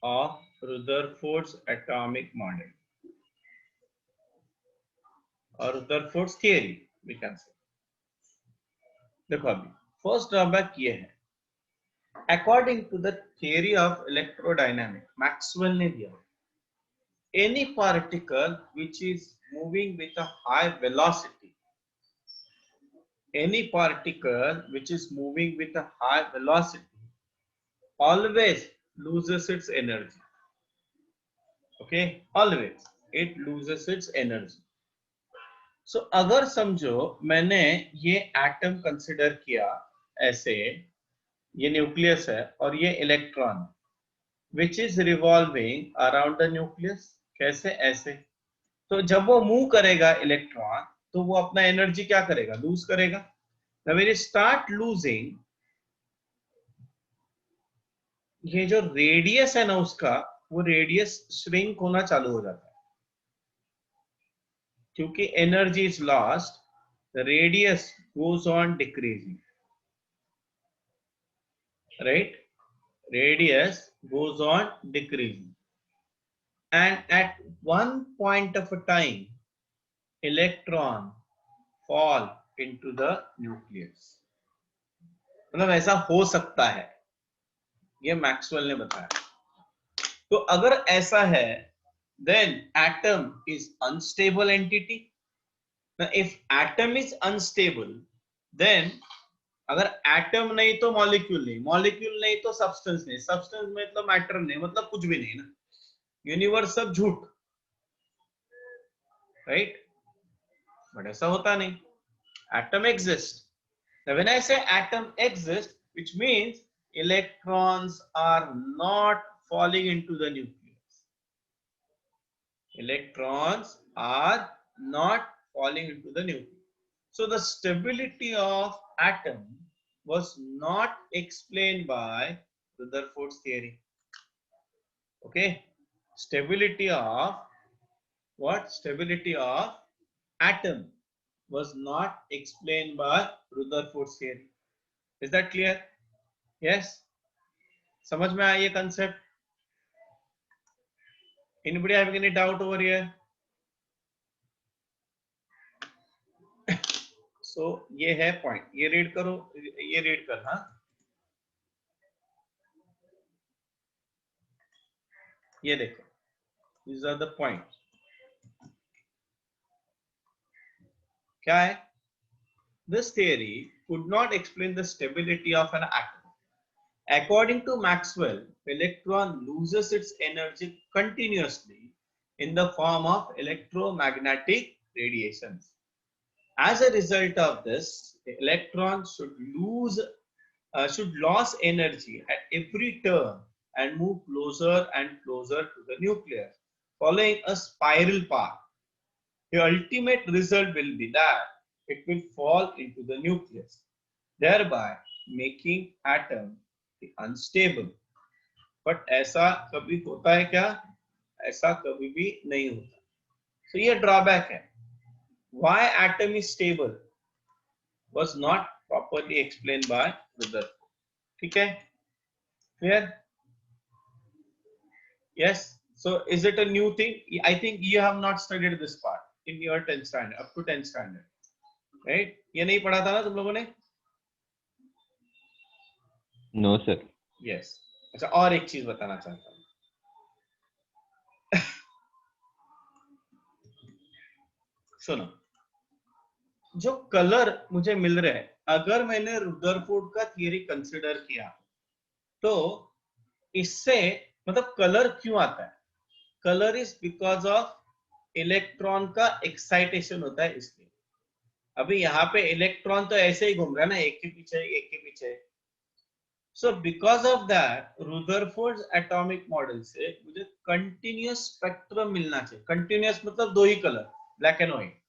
of Rutherford's atomic model or Rutherford's theory, we can say. देखो अभी फर्स्ट ड्रॉबैक ये है, according to the theory of electrodynamics, Maxwell ने दिया, any particle which is moving with a high velocity, any particle which is moving with a high velocity always loses its energy. Okay, always it loses its energy. So अगर समझो मैंने ये atom consider किया ऐसे, ये nucleus है और ये electron which is revolving around the nucleus. कैसे? ऐसे. तो जब वो मूव करेगा इलेक्ट्रॉन, तो वो अपना एनर्जी क्या करेगा? लूज करेगा. Now when you start losing, ये जो रेडियस है ना उसका, वो रेडियस श्रिंक होना चालू हो जाता है, क्योंकि energy is lost, the radius goes on decreasing, right? Radius goes on decreasing, and at one point of a time electron fall into the nucleus. मतलब ऐसा हो सकता है, ये मैक्सवेल ने बताया. तो अगर ऐसा है, then atom is unstable entity. Now if atom is unstable, then अगर एटम नहीं तो मॉलिक्यूल नहीं, मॉलिक्यूल नहीं तो सब्सटेंस नहीं, सब्सटेंस में मतलब मैटर नहीं, मतलब कुछ भी नहीं ना. यूनिवर्स सब झूठ, राइट? बट ऐसा होता नहीं. Atom exist. When I say atom exist, which means electrons are not falling into the nucleus. Electrons are not falling into the nucleus. So the stability of atom was not explained by Rutherford's theory. Okay, stability of what? Stability of atom was not explained by Rutherford's theory. Is that clear? Yes. समझ में आया ये concept? Anybody having any doubt over here? So ये है point, ये read करो, ये read करना. ये देखो, these are the points. क्या है? this theory could not explain the stability of an atom. According to Maxwell, electron loses its energy continuously in the form of electromagnetic radiations. As a result of this, the electron should lose energy at every turn and move closer and closer to the nucleus, following a spiral path. The ultimate result will be that it will fall into the nucleus, thereby making atom unstable. But ऐसा कभी होता है क्या? ऐसा कभी भी नहीं होता. So ये drawback है. Why atom is stable was not properly explained by Rutherford. ठीक है? Clear? Yes. So is it a new thing? I think you have not studied this part in your 10th standard, up to 10th standard, right? ये नहीं पढ़ा था ना तुम लोगों ने? No, sir. Yes. अच्छा, और एक चीज बताना चाहता हूँ. सुनो, जो कलर मुझे मिल रहे हैं, अगर मैंने रुदरफोर्ड का थियरी कंसिडर किया तो इससे मतलब कलर क्यों आता है? Colour is because of electron का एक्साइटेशन होता है, इसलिए. अभी यहाँ पे इलेक्ट्रॉन तो ऐसे ही घूम रहा है ना, एक के पीछे एक के पीछे. So because of that Rutherford atomic model से मुझे कंटिन्यूअस स्पेक्ट्रम मिलना चाहिए. कंटिन्यूअस मतलब दो ही कलर, ब्लैक एंड व्हाइट.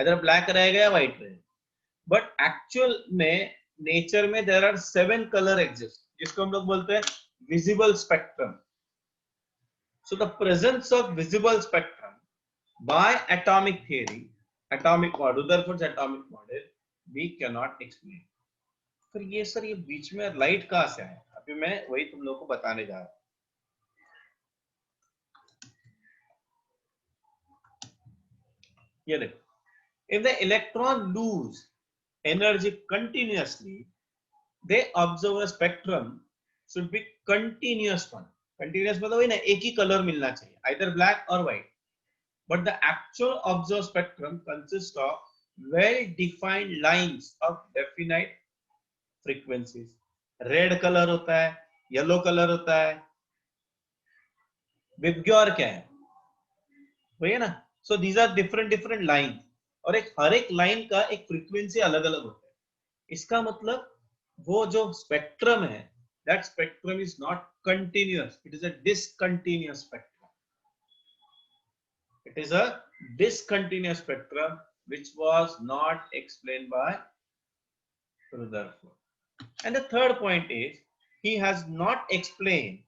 इधर ब्लैक रहेगा या व्हाइट रहेगा. बट एक्चुअल में नेचर में देयर आर 7 कलर एग्जिस्ट, जिसको हम लोग बोलते हैं visible spectrum. So the presence of visible spectrum by atomic theory, atomic model, Rutherford atomic model, we can not explain. फिर ये सर ये बीच में लाइट कहां से आया? अभी मैं वही तुम लोगों को बताने जा रहा हूं. ये देखो, if the electron lose energy continuously, they observe a spectrum should be continuous one. Continuous मतलब वही ना, एक ही कलर मिलना चाहिए, either black or white. But the actual observed spectrum consists of well-defined lines of definite frequencies. Red color होता है, yellow color होता है. विबग्योर क्या है? वही है ना. So these are different lines. और हर एक लाइन का एक फ्रीक्वेंसी अलग अलग होता है. इसका मतलब वो जो स्पेक्ट्रम है, that spectrum is not continuous, it is a discontinuous spectrum. It is a discontinuous spectrum which was not explained by Rutherford. And the third point is, he has not explained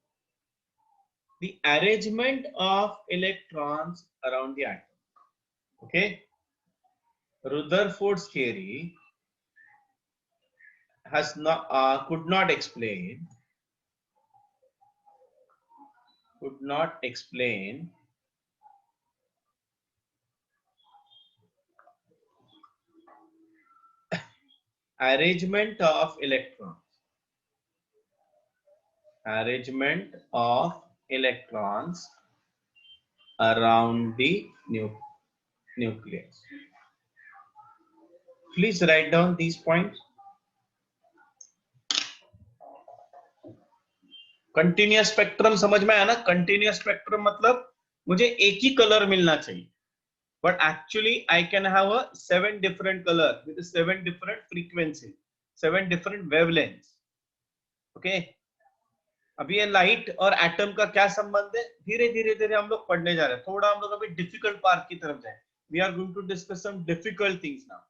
the arrangement of electrons around the atom. Okay? Rutherford's theory has not could not explain arrangement of electrons around the nucleus. Please write down these points. Continuous spectrum समझ में आया ना? Continuous spectrum मतलब मुझे एक ही colour मिलना चाहिए, but actually I can have a 7 different color with 7 different frequencies, 7 different wavelengths. Okay? अभी ये लाइट और एटम का क्या संबंध है? धीरे धीरे हम लोग पढ़ने जा रहे हैं. थोड़ा हम लोग अभी डिफिकल्ट पार्ट की तरफ जाए. We are going to discuss some difficult things now.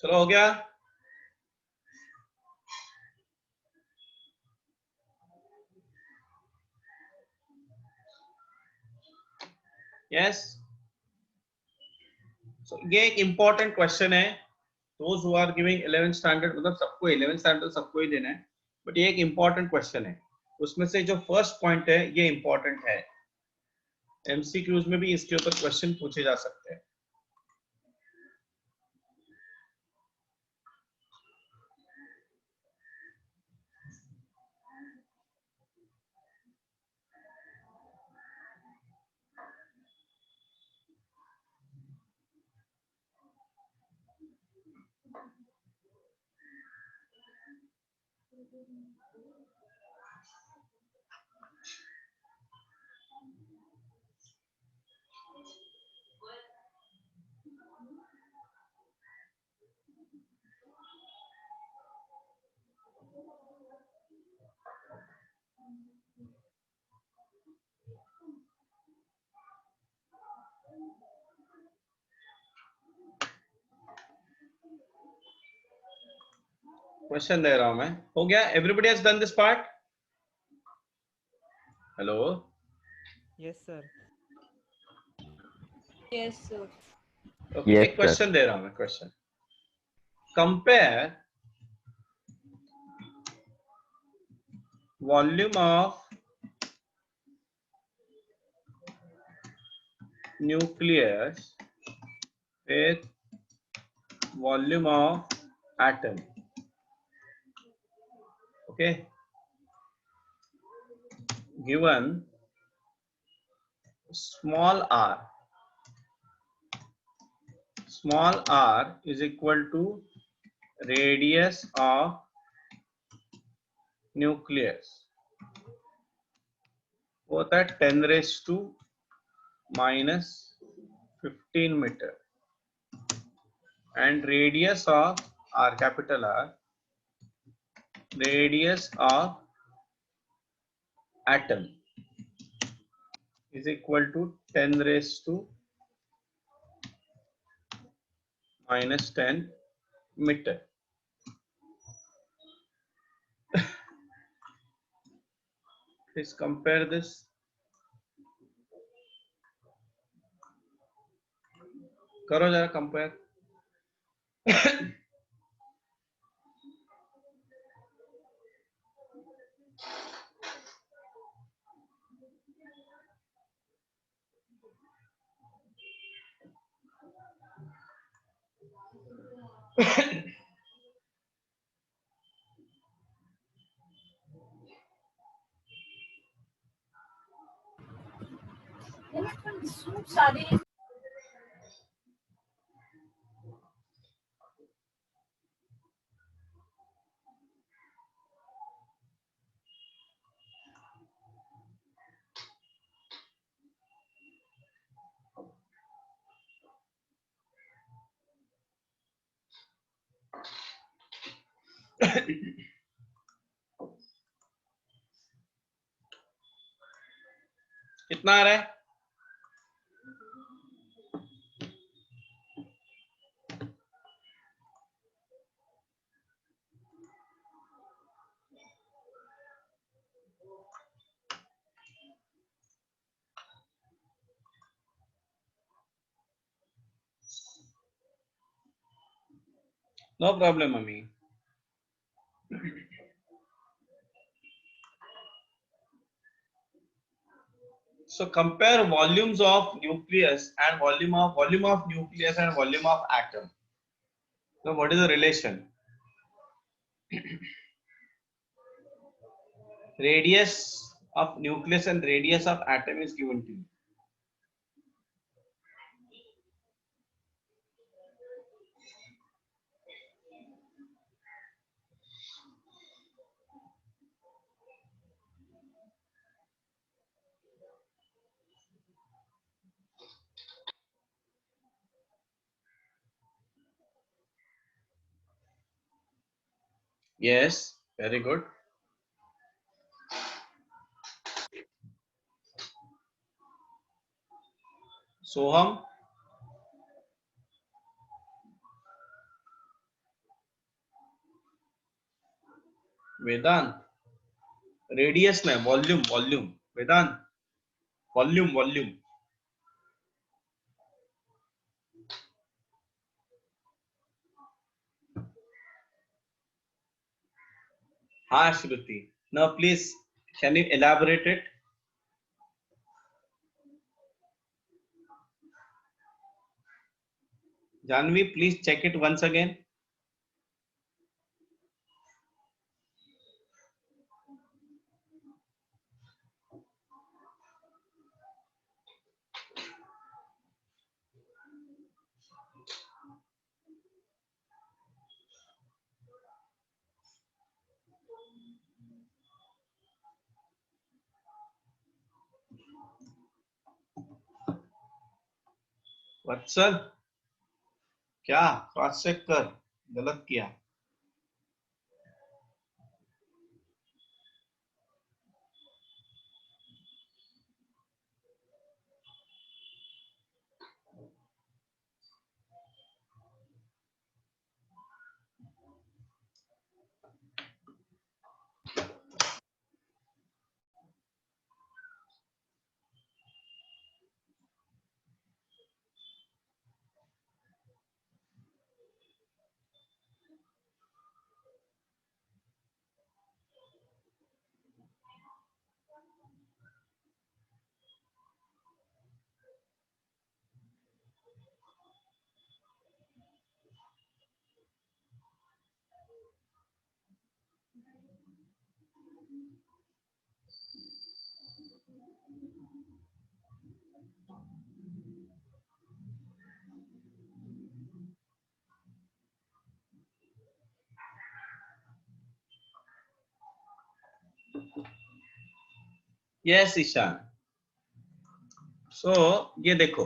चलो हो गया। यस, ये एक इंपॉर्टेंट क्वेश्चन है। Those who are giving 11th standard, मतलब सबको 11th स्टैंडर्ड सबको ही देना है, बट ये एक इंपॉर्टेंट क्वेश्चन है। उसमें से जो फर्स्ट पॉइंट है ये इंपॉर्टेंट है, एमसीक्यूज में भी इसके ऊपर क्वेश्चन पूछे जा सकते हैं। क्वेश्चन दे रहा हूं मैं, हो गया? Everybody has done this part? Hello, yes sir. Yes, sir. Okay, एक क्वेश्चन दे रहा हूं मैं। Question, compare volume of nucleus with volume of atom. Okay, given small r is equal to radius of nucleus, होता है 10 raised to minus 15 meter, and radius of r, capital R, radius of atom is equal to 10 raised to minus 10 meter. Please compare this. करो जरा compare. कितना आ रहा है? No problem, mummy. So compare volumes of nucleus and volume of nucleus and volume of atom. So what is the relation? Radius of nucleus and radius of atom is given to you. Yes, very good. Soham, Vedant, radius में volume, Vedant, volume. हाँ Shruti. Now please, can you elaborate it? Janvi, please check it once again. वत्सल, क्या cross check कर, गलत किया. Yes, Ishan. So ये देखो,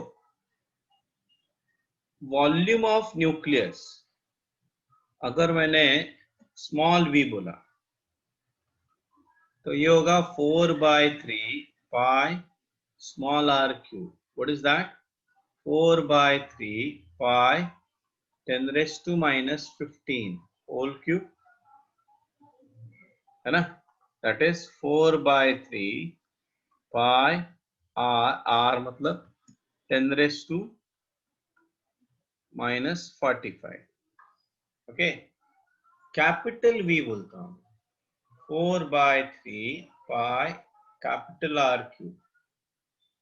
volume of nucleus अगर मैंने स्मॉल v बोला तो ये होगा 4/3 pi small r cube. What is that? 4/3 pi 10⁻⁻15 whole cube, है ना? दैट इज 4/3 पाई r मतलब 10⁻⁻45. ओके, कैपिटल V बोलता हूं 4/3 pi capital R cube.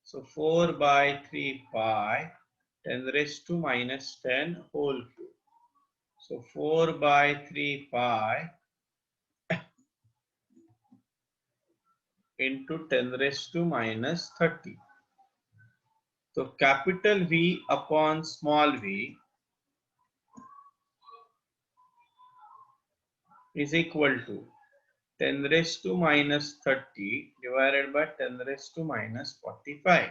So 4/3 pi 10⁻⁻10 whole cube. So 4/3 pi into 10⁻30. So capital V upon small v is equal to 10⁻30 divided by 10⁻45.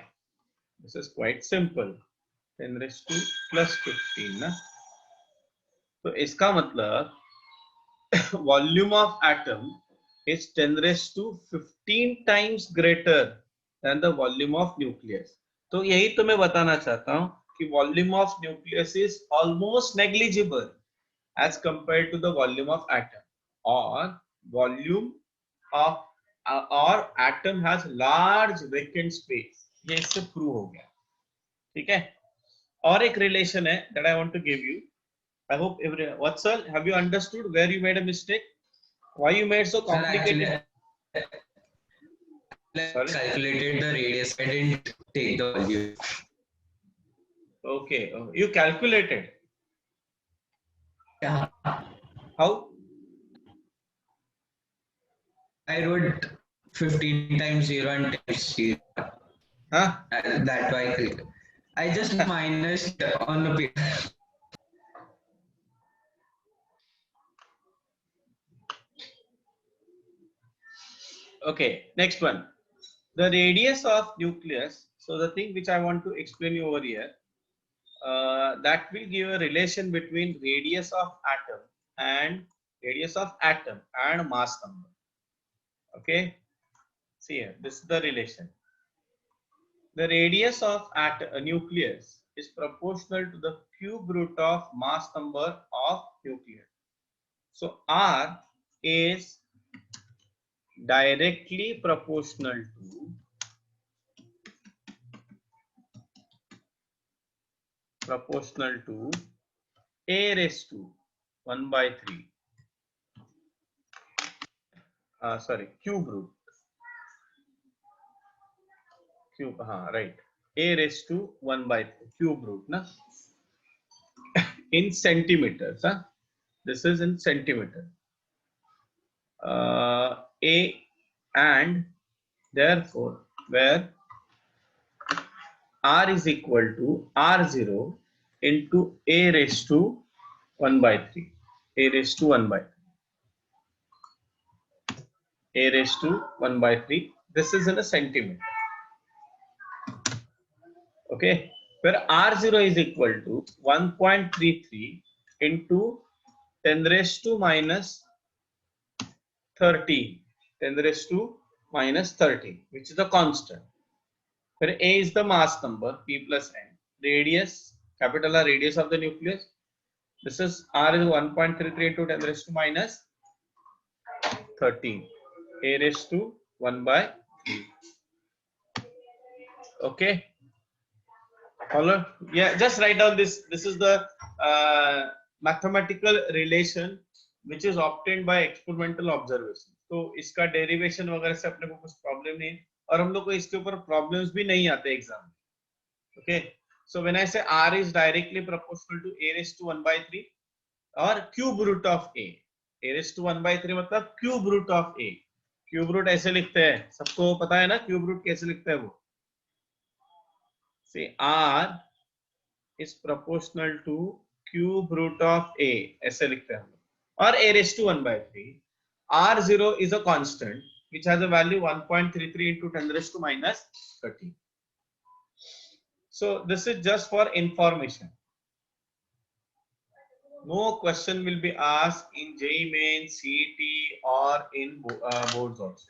This is quite simple. 10⁻+15 ना. तो इसका मतलब volume of atom is 10 raised to 15 times greater than the volume of nucleus. तो यही तो मैं बताना चाहता हूँ कि volume of nucleus is almost negligible as compared to the volume of atom, or volume of or atom has large vacant space. ये इससे प्रूव हो गया, ठीक है. और एक रिलेशन है that I want to give you. I hope everyone. Vatsal, have you understood where you made a mistake? Why you made so complicated? Sorry? Calculated the radius. I didn't take the volume. Okay, you calculated. Yeah. How? I wrote 15 times 0 and times 0. Huh? That why I just minused on the paper. Okay, next one. The radius of nucleus. So the thing which I want to explain you over here, that will give a relation between radius of atom and mass number. Okay. See here, this is the relation. The radius of a nucleus is proportional to the cube root of mass number of nucleus. So R is directly proportional to A raised to 1 by 3. Cube root. Right. A raised to 1 by 3. Cube root, na? In centimeters. Huh? This is in centimeter. And therefore, where R is equal to R0 into A raised to 1 by 3. A raised to 1 by 3. A raised to 1 by 3. This is in a centimeter. Okay. Where R0 is equal to 1.33 into 10 raised to minus 30. 10 raised to minus 30, which is a constant. Where A is the mass number, P plus N. Radius, capital R, radius of the nucleus. This is R is 1.33 into 10 raised to minus 13. A raised to 1 by 3. Okay. Follow? Yeah, just write down this. This is the mathematical relation which is obtained by experimental observation. तो इसका derivation वगैरह से अपने को कुछ problem नहीं है, और हम लोग को इसके ऊपर problems भी नहीं आते एग्जाम में. Okay. So when I say R is directly proportional to A raised to 1 by 3 or cube root of A. A raised to 1 by 3 मतलब cube root of A. Cube root ऐसे लिखते हैं, सबको पता है ना cube root कैसे लिखते हैं वो. See, R is proportional to cube root of A. ऐसे लिखते हैं, or A raised to 1 by 3. R0 is a constant which has a value 1.33 into 10 raised to minus 13. So this is just for information. No question will be asked in JEE Main, CET or in boards also.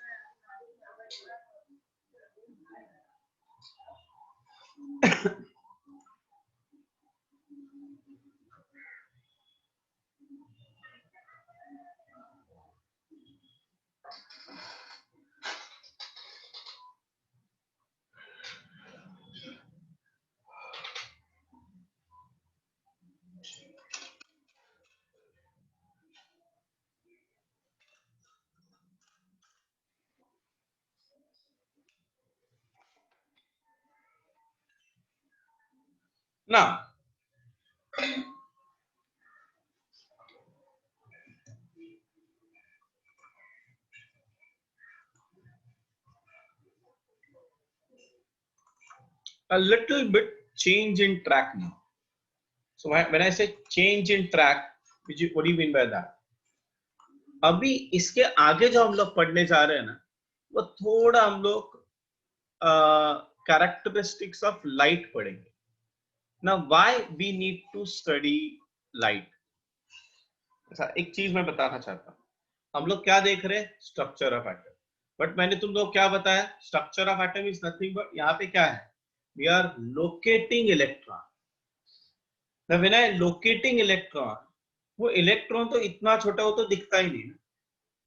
Now, a little bit change in track now. So when I say change in track, what do you mean by that? अभी इसके आगे जो हम लोग पढ़ने जा रहे हैं ना, वो थोड़ा हम लोग characteristics of light पढ़ेंगे. Now, why we need to study light? एक चीज मैं बताना चाहता हूँ, हम लोग क्या देख रहे हैं, स्ट्रक्चर ऑफ एटम, बट मैंने तुम लोग क्या बताया, structure of atom is nothing but यहाँ पे क्या है, we are locating electron. When I locating electron, वो इलेक्ट्रॉन तो इतना छोटा, वो तो दिखता ही नहीं,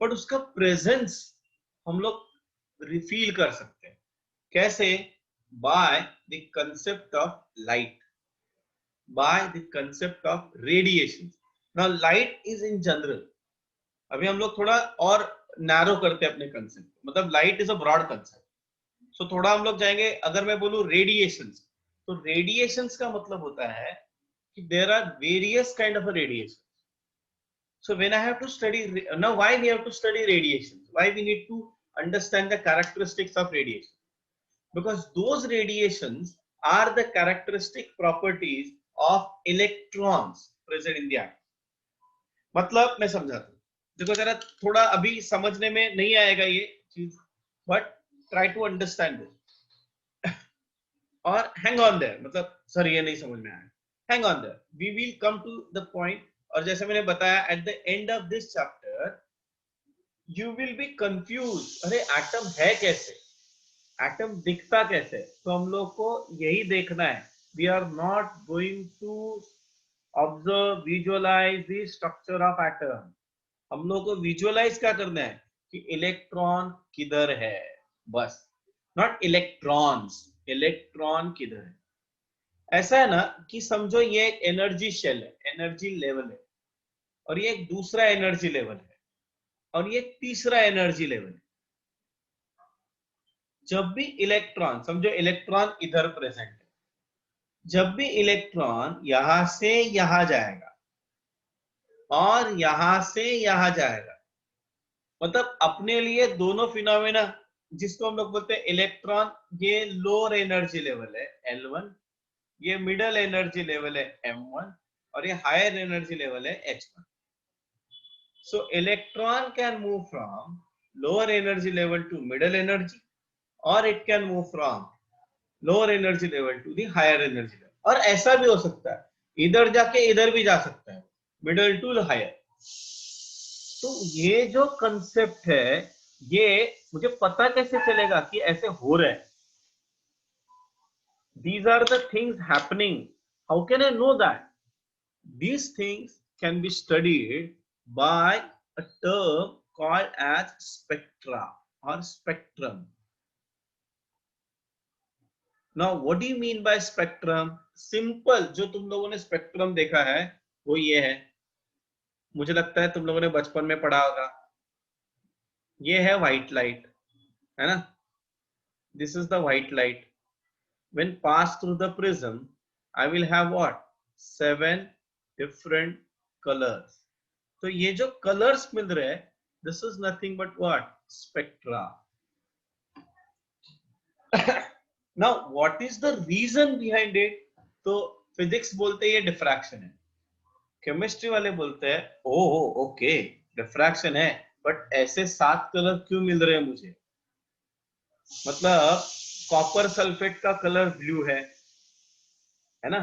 बट उसका प्रेजेंस हम लोग रिफील कर सकते हैं। कैसे? By the concept of light, by the concept of radiation. Now light is in general, अभी हम लोग थोड़ा और नैरो करते हैं अपने कंसेप्ट, मतलब light is a broad concept, so थोड़ा हम लोग जाएंगे। अगर मैं बोलूं रेडिएशंस, तो रेडिएशंस का मतलब होता है कि there are various kind of radiation. So when I have to study, now why we have to study radiation? Why we need to understand the characteristics of radiation? Because those radiations are the characteristic properties of electrons present in the atom. मतलब मैं समझाता हूँ, देखो जरा थोड़ा अभी समझने में नहीं आएगा ये चीज, but try to understand this. और hang on there, मतलब सर ये नहीं समझ में आया, hang on there, we will come to the point. और जैसे मैंने बताया, at the end of this chapter you will be confuse, अरे एटम है कैसे, एटम दिखता कैसे। तो हम लोग को यही देखना है, we are not going to observe visualise the structure of atom. हम लोग को विजुअलाइज क्या करना है कि इलेक्ट्रॉन किधर है, बस, नॉट इलेक्ट्रॉन्स, इलेक्ट्रॉन किधर है। ऐसा है ना कि समझो ये एक एनर्जी शेल है, एनर्जी लेवल है, और ये एक दूसरा एनर्जी लेवल है, और ये तीसरा एनर्जी लेवल है। जब भी इलेक्ट्रॉन, समझो इलेक्ट्रॉन इधर प्रेजेंट है, जब भी इलेक्ट्रॉन यहां से यहां जाएगा और यहां से यहां जाएगा, मतलब अपने लिए दोनों फिनोमेना, जिसको हम लोग बोलते हैं इलेक्ट्रॉन, ये लोअर एनर्जी लेवल है L1, ये मिडल एनर्जी लेवल है M1, और ये हायर एनर्जी लेवल है H1. So electron can move from lower energy level to middle energy, or it can move from lower energy level to the higher energy level. और ऐसा भी हो सकता है, इधर जाके इधर भी जा सकता है, मिडल टू हायर। तो ये जो कंसेप्ट है, ये मुझे पता कैसे चलेगा कि ऐसे हो रहा है? These are the things happening. How can I know that? These things can be studied by a term called as spectra or spectrum. Now, what do you mean by spectrum? Simple, जो तुम लोगों ने spectrum देखा है वो ये है, मुझे लगता है तुम लोगों ने बचपन में पढ़ा होगा, ये है व्हाइट लाइट, है ना? This is the white light. When passed through the prism, I will have what? 7 different colors. तो ये जो कलर्स मिल रहे हैं, this is nothing but what? Spectra. Now, what is the reason behind it? तो physics बोलते हैं ये diffraction है, केमिस्ट्री वाले बोलते हैं ओह ओके डिफ्रैक्शन है, बट ऐसे 7 कलर क्यों मिल रहे हैं मुझे? मतलब कॉपर सल्फेट का कलर ब्लू है ना?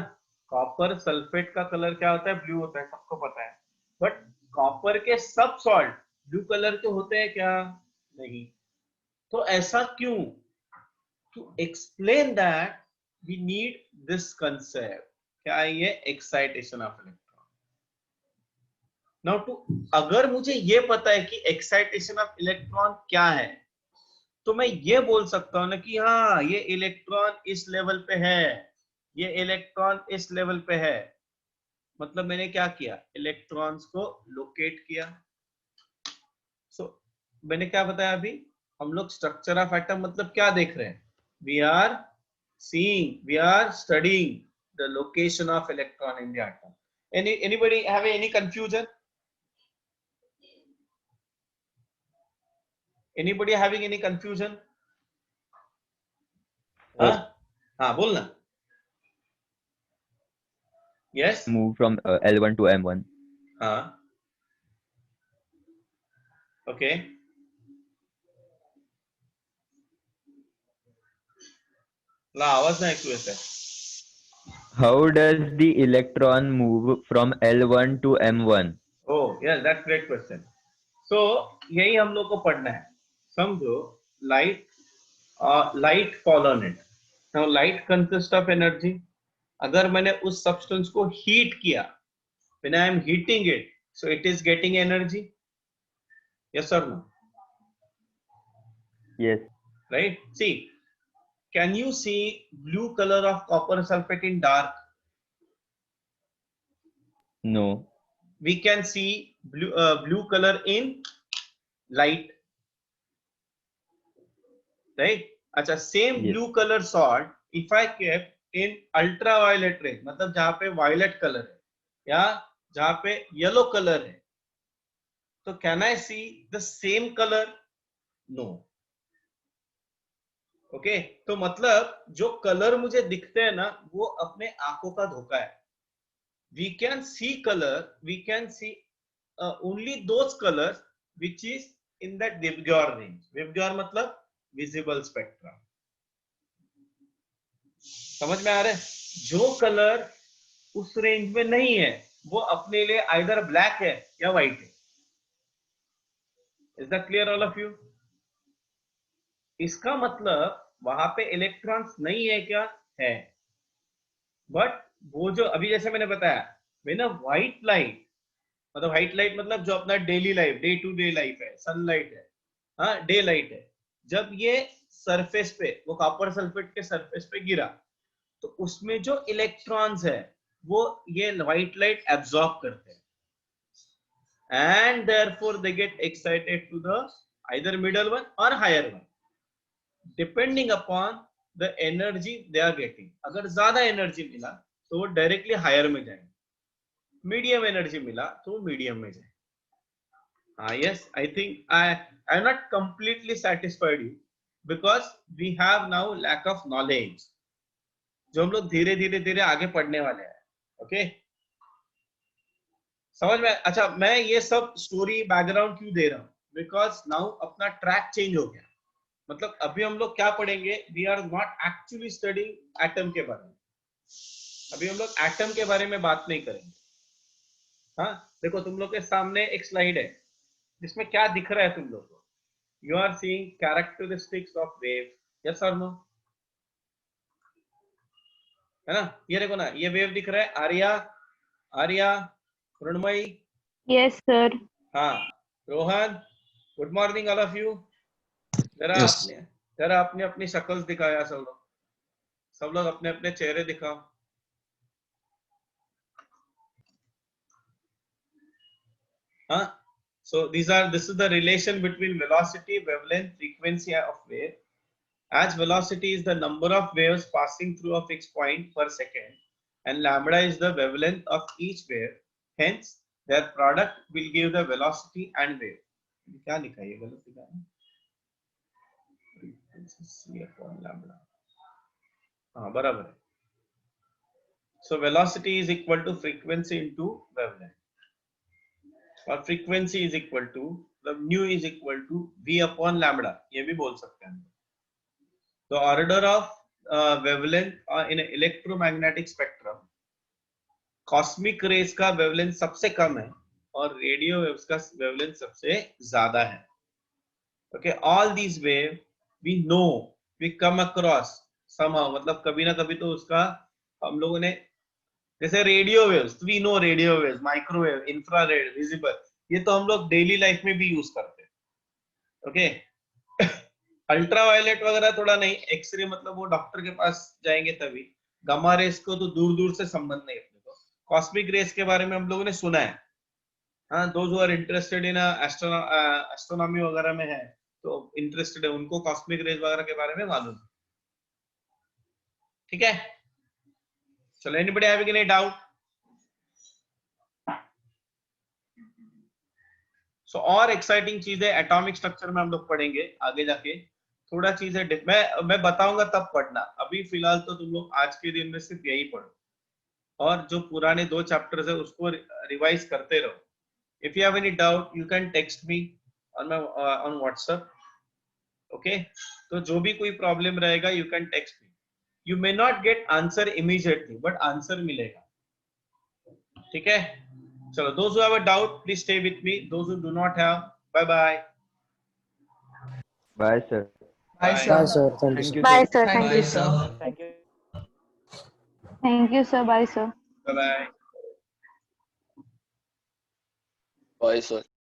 कॉपर सल्फेट का कलर क्या होता है? ब्लू होता है, सबको पता है। बट कॉपर के सब सॉल्ट ब्लू कलर के होते हैं क्या? नहीं। तो ऐसा क्यों? To explain that we need this concept. क्या है ये? Excitation of electron. Now to, अगर मुझे ये पता है कि एक्साइटेशन ऑफ इलेक्ट्रॉन क्या है, तो मैं ये बोल सकता हूं ना कि हाँ ये इलेक्ट्रॉन इस लेवल पे है, ये इलेक्ट्रॉन इस लेवल पे है। मतलब मैंने क्या किया? इलेक्ट्रॉन्स को लोकेट किया। सो मैंने क्या बताया अभी? हम लोग स्ट्रक्चर ऑफ एटम मतलब क्या देख रहे हैं? We are seeing, we are studying the location of electron in the atom. Anybody have any confusion? Anybody having any confusion? हाँ बोलना। Yes. Move from L1 to M1. हाँ। Okay. ला आवाज ना ऐकू येत आहे। How does the electron move from L1 to M1? Oh, yes, that's great question. So यही हम लोग को पढ़ना है. समझो light fall on it. Now light consists of energy. अगर मैंने उस substance को heat किया, when I am heating it, so it is getting energy. Yes or no? Yes. Right? See, can you see blue color of copper sulfate in dark? No. We can see blue color in light, right? अच्छा, same Yes. blue color salt if I kept in ultraviolet ray, मतलब जहाँ पे violet color है या जहाँ पे yellow color है, तो can I see the same color? No. Okay, तो मतलब जो कलर मुझे दिखते हैं ना, वो अपने आंखों का धोखा है. We can see color, we can see only those colors which is in that Vibgyor range. Vibgyor मतलब visible spectrum. समझ में आ रहा है? जो कलर उस रेंज में नहीं है, वो अपने लिए either black है या white है. Is that clear all of you? इसका मतलब वहां पे इलेक्ट्रॉन्स नहीं है क्या? है. बट वो जो अभी जैसे मैंने बताया, मैंने व्हाइट लाइट मतलब जो अपना daily life, day to day life है, सनलाइट है, हाँ डे लाइट है, जब ये सरफेस पे, वो कॉपर सल्फेट के सरफेस पे गिरा, तो उसमें जो इलेक्ट्रॉन्स है वो ये व्हाइट लाइट एब्जॉर्ब करते हैं, and therefore they get excited to the either middle one और higher one, depending upon the energy they are getting. अगर ज्यादा एनर्जी मिला तो वो डायरेक्टली हायर में जाएंगे, मीडियम एनर्जी मिला तो मीडियम में जाए. हाँ, yes, I think I am not completely satisfied you because we have now lack of knowledge, जो हम लोग धीरे धीरे आगे पढ़ने वाले हैं. ओके, समझ में? अच्छा, मैं ये सब स्टोरी बैकग्राउंड क्यों दे रहा हूँ? बिकॉज नाउ अपना ट्रैक चेंज हो गया. मतलब अभी हम लोग क्या पढ़ेंगे? We are not actually studying atom के बारे में. अभी हम लोग एटम के बारे में बात नहीं करेंगे. हाँ, देखो तुम लोग के सामने एक स्लाइड है जिसमें क्या दिख रहा है तुम लोग को? You are seeing characteristics of wave. Yes और नो? है ना? ये देखो ना, ये वेव दिख रहा है. आर्या, मृण्मयी. Yes, sir. हाँ, Rohan, good morning all of you. जरा अपनी अपनी शक्ल दिखाया सब लोग अपने अपने चेहरे दिखाओ. Huh? So this is the relation between velocity, wavelength, frequency of wave. As velocity is the number of waves passing through a fixed point per second, and lambda is the wavelength of each wave. Hence, their product will give the velocity and wave. क्या लिखा है? ये गलत लिखा है. C upon lambda. हाँ, बराबर है. So velocity is equal to frequency into wavelength. और frequency is equal to mu is equal to v upon lambda. ये भी बोल सकते हैं. The order of wavelength in an electromagnetic spectrum, cosmic rays का wavelength सबसे कम है और radio waves का wavelength सबसे ज्यादा है. Okay, all these waves we know, we come across somehow, मतलब कभी ना कभी तो उसका हम लोगों ने, जैसे radio waves, we know radio waves, microwave, infrared, visible, ये तो हम लोग डेली लाइफ में भी यूज करते हैं. ओके, अल्ट्रावायलेट वगैरह थोड़ा नहीं, एक्सरे मतलब वो डॉक्टर के पास जाएंगे तभी. गामा रेस को तो दूर दूर से संबंध नहीं अपने को. कॉस्मिक रेस के बारे में हम लोगों ने सुना है. हाँ, those who are interested in astronomy वगैरह में है तो इंटरेस्टेड है, उनको कॉस्मिक रेस वगैरह के बारे में मालूम है. ठीक है, चलो, एनीबॉडी हैविंग एनी डाउट? सो और एक्साइटिंग चीजें एटॉमिक स्ट्रक्चर में हम लोग पढ़ेंगे आगे जाके. थोड़ा चीजें मैं बताऊंगा तब पढ़ना. अभी फिलहाल तो तुम लोग आज के दिन में सिर्फ यही पढ़ो और जो पुराने 2 चैप्टर्स है उसको रिवाइज करते रहो. If you have any doubt you can text me on WhatsApp. Okay, तो जो भी कोई प्रॉब्लम रहेगा you can text me. You may not get answer immediately, but answer मिलेगा. ठीक है, Chalo, those who have a doubt, please stay with me. Those who do not have, bye bye. Bye, sir. Bye, Bye. Bye, sir. sir. Thank you, Thank sir. you, Bye, sir. sir. Bye, Thank you, sir. sir. Thank you. Thank you, sir. Bye, sir. Bye bye. Bye, sir.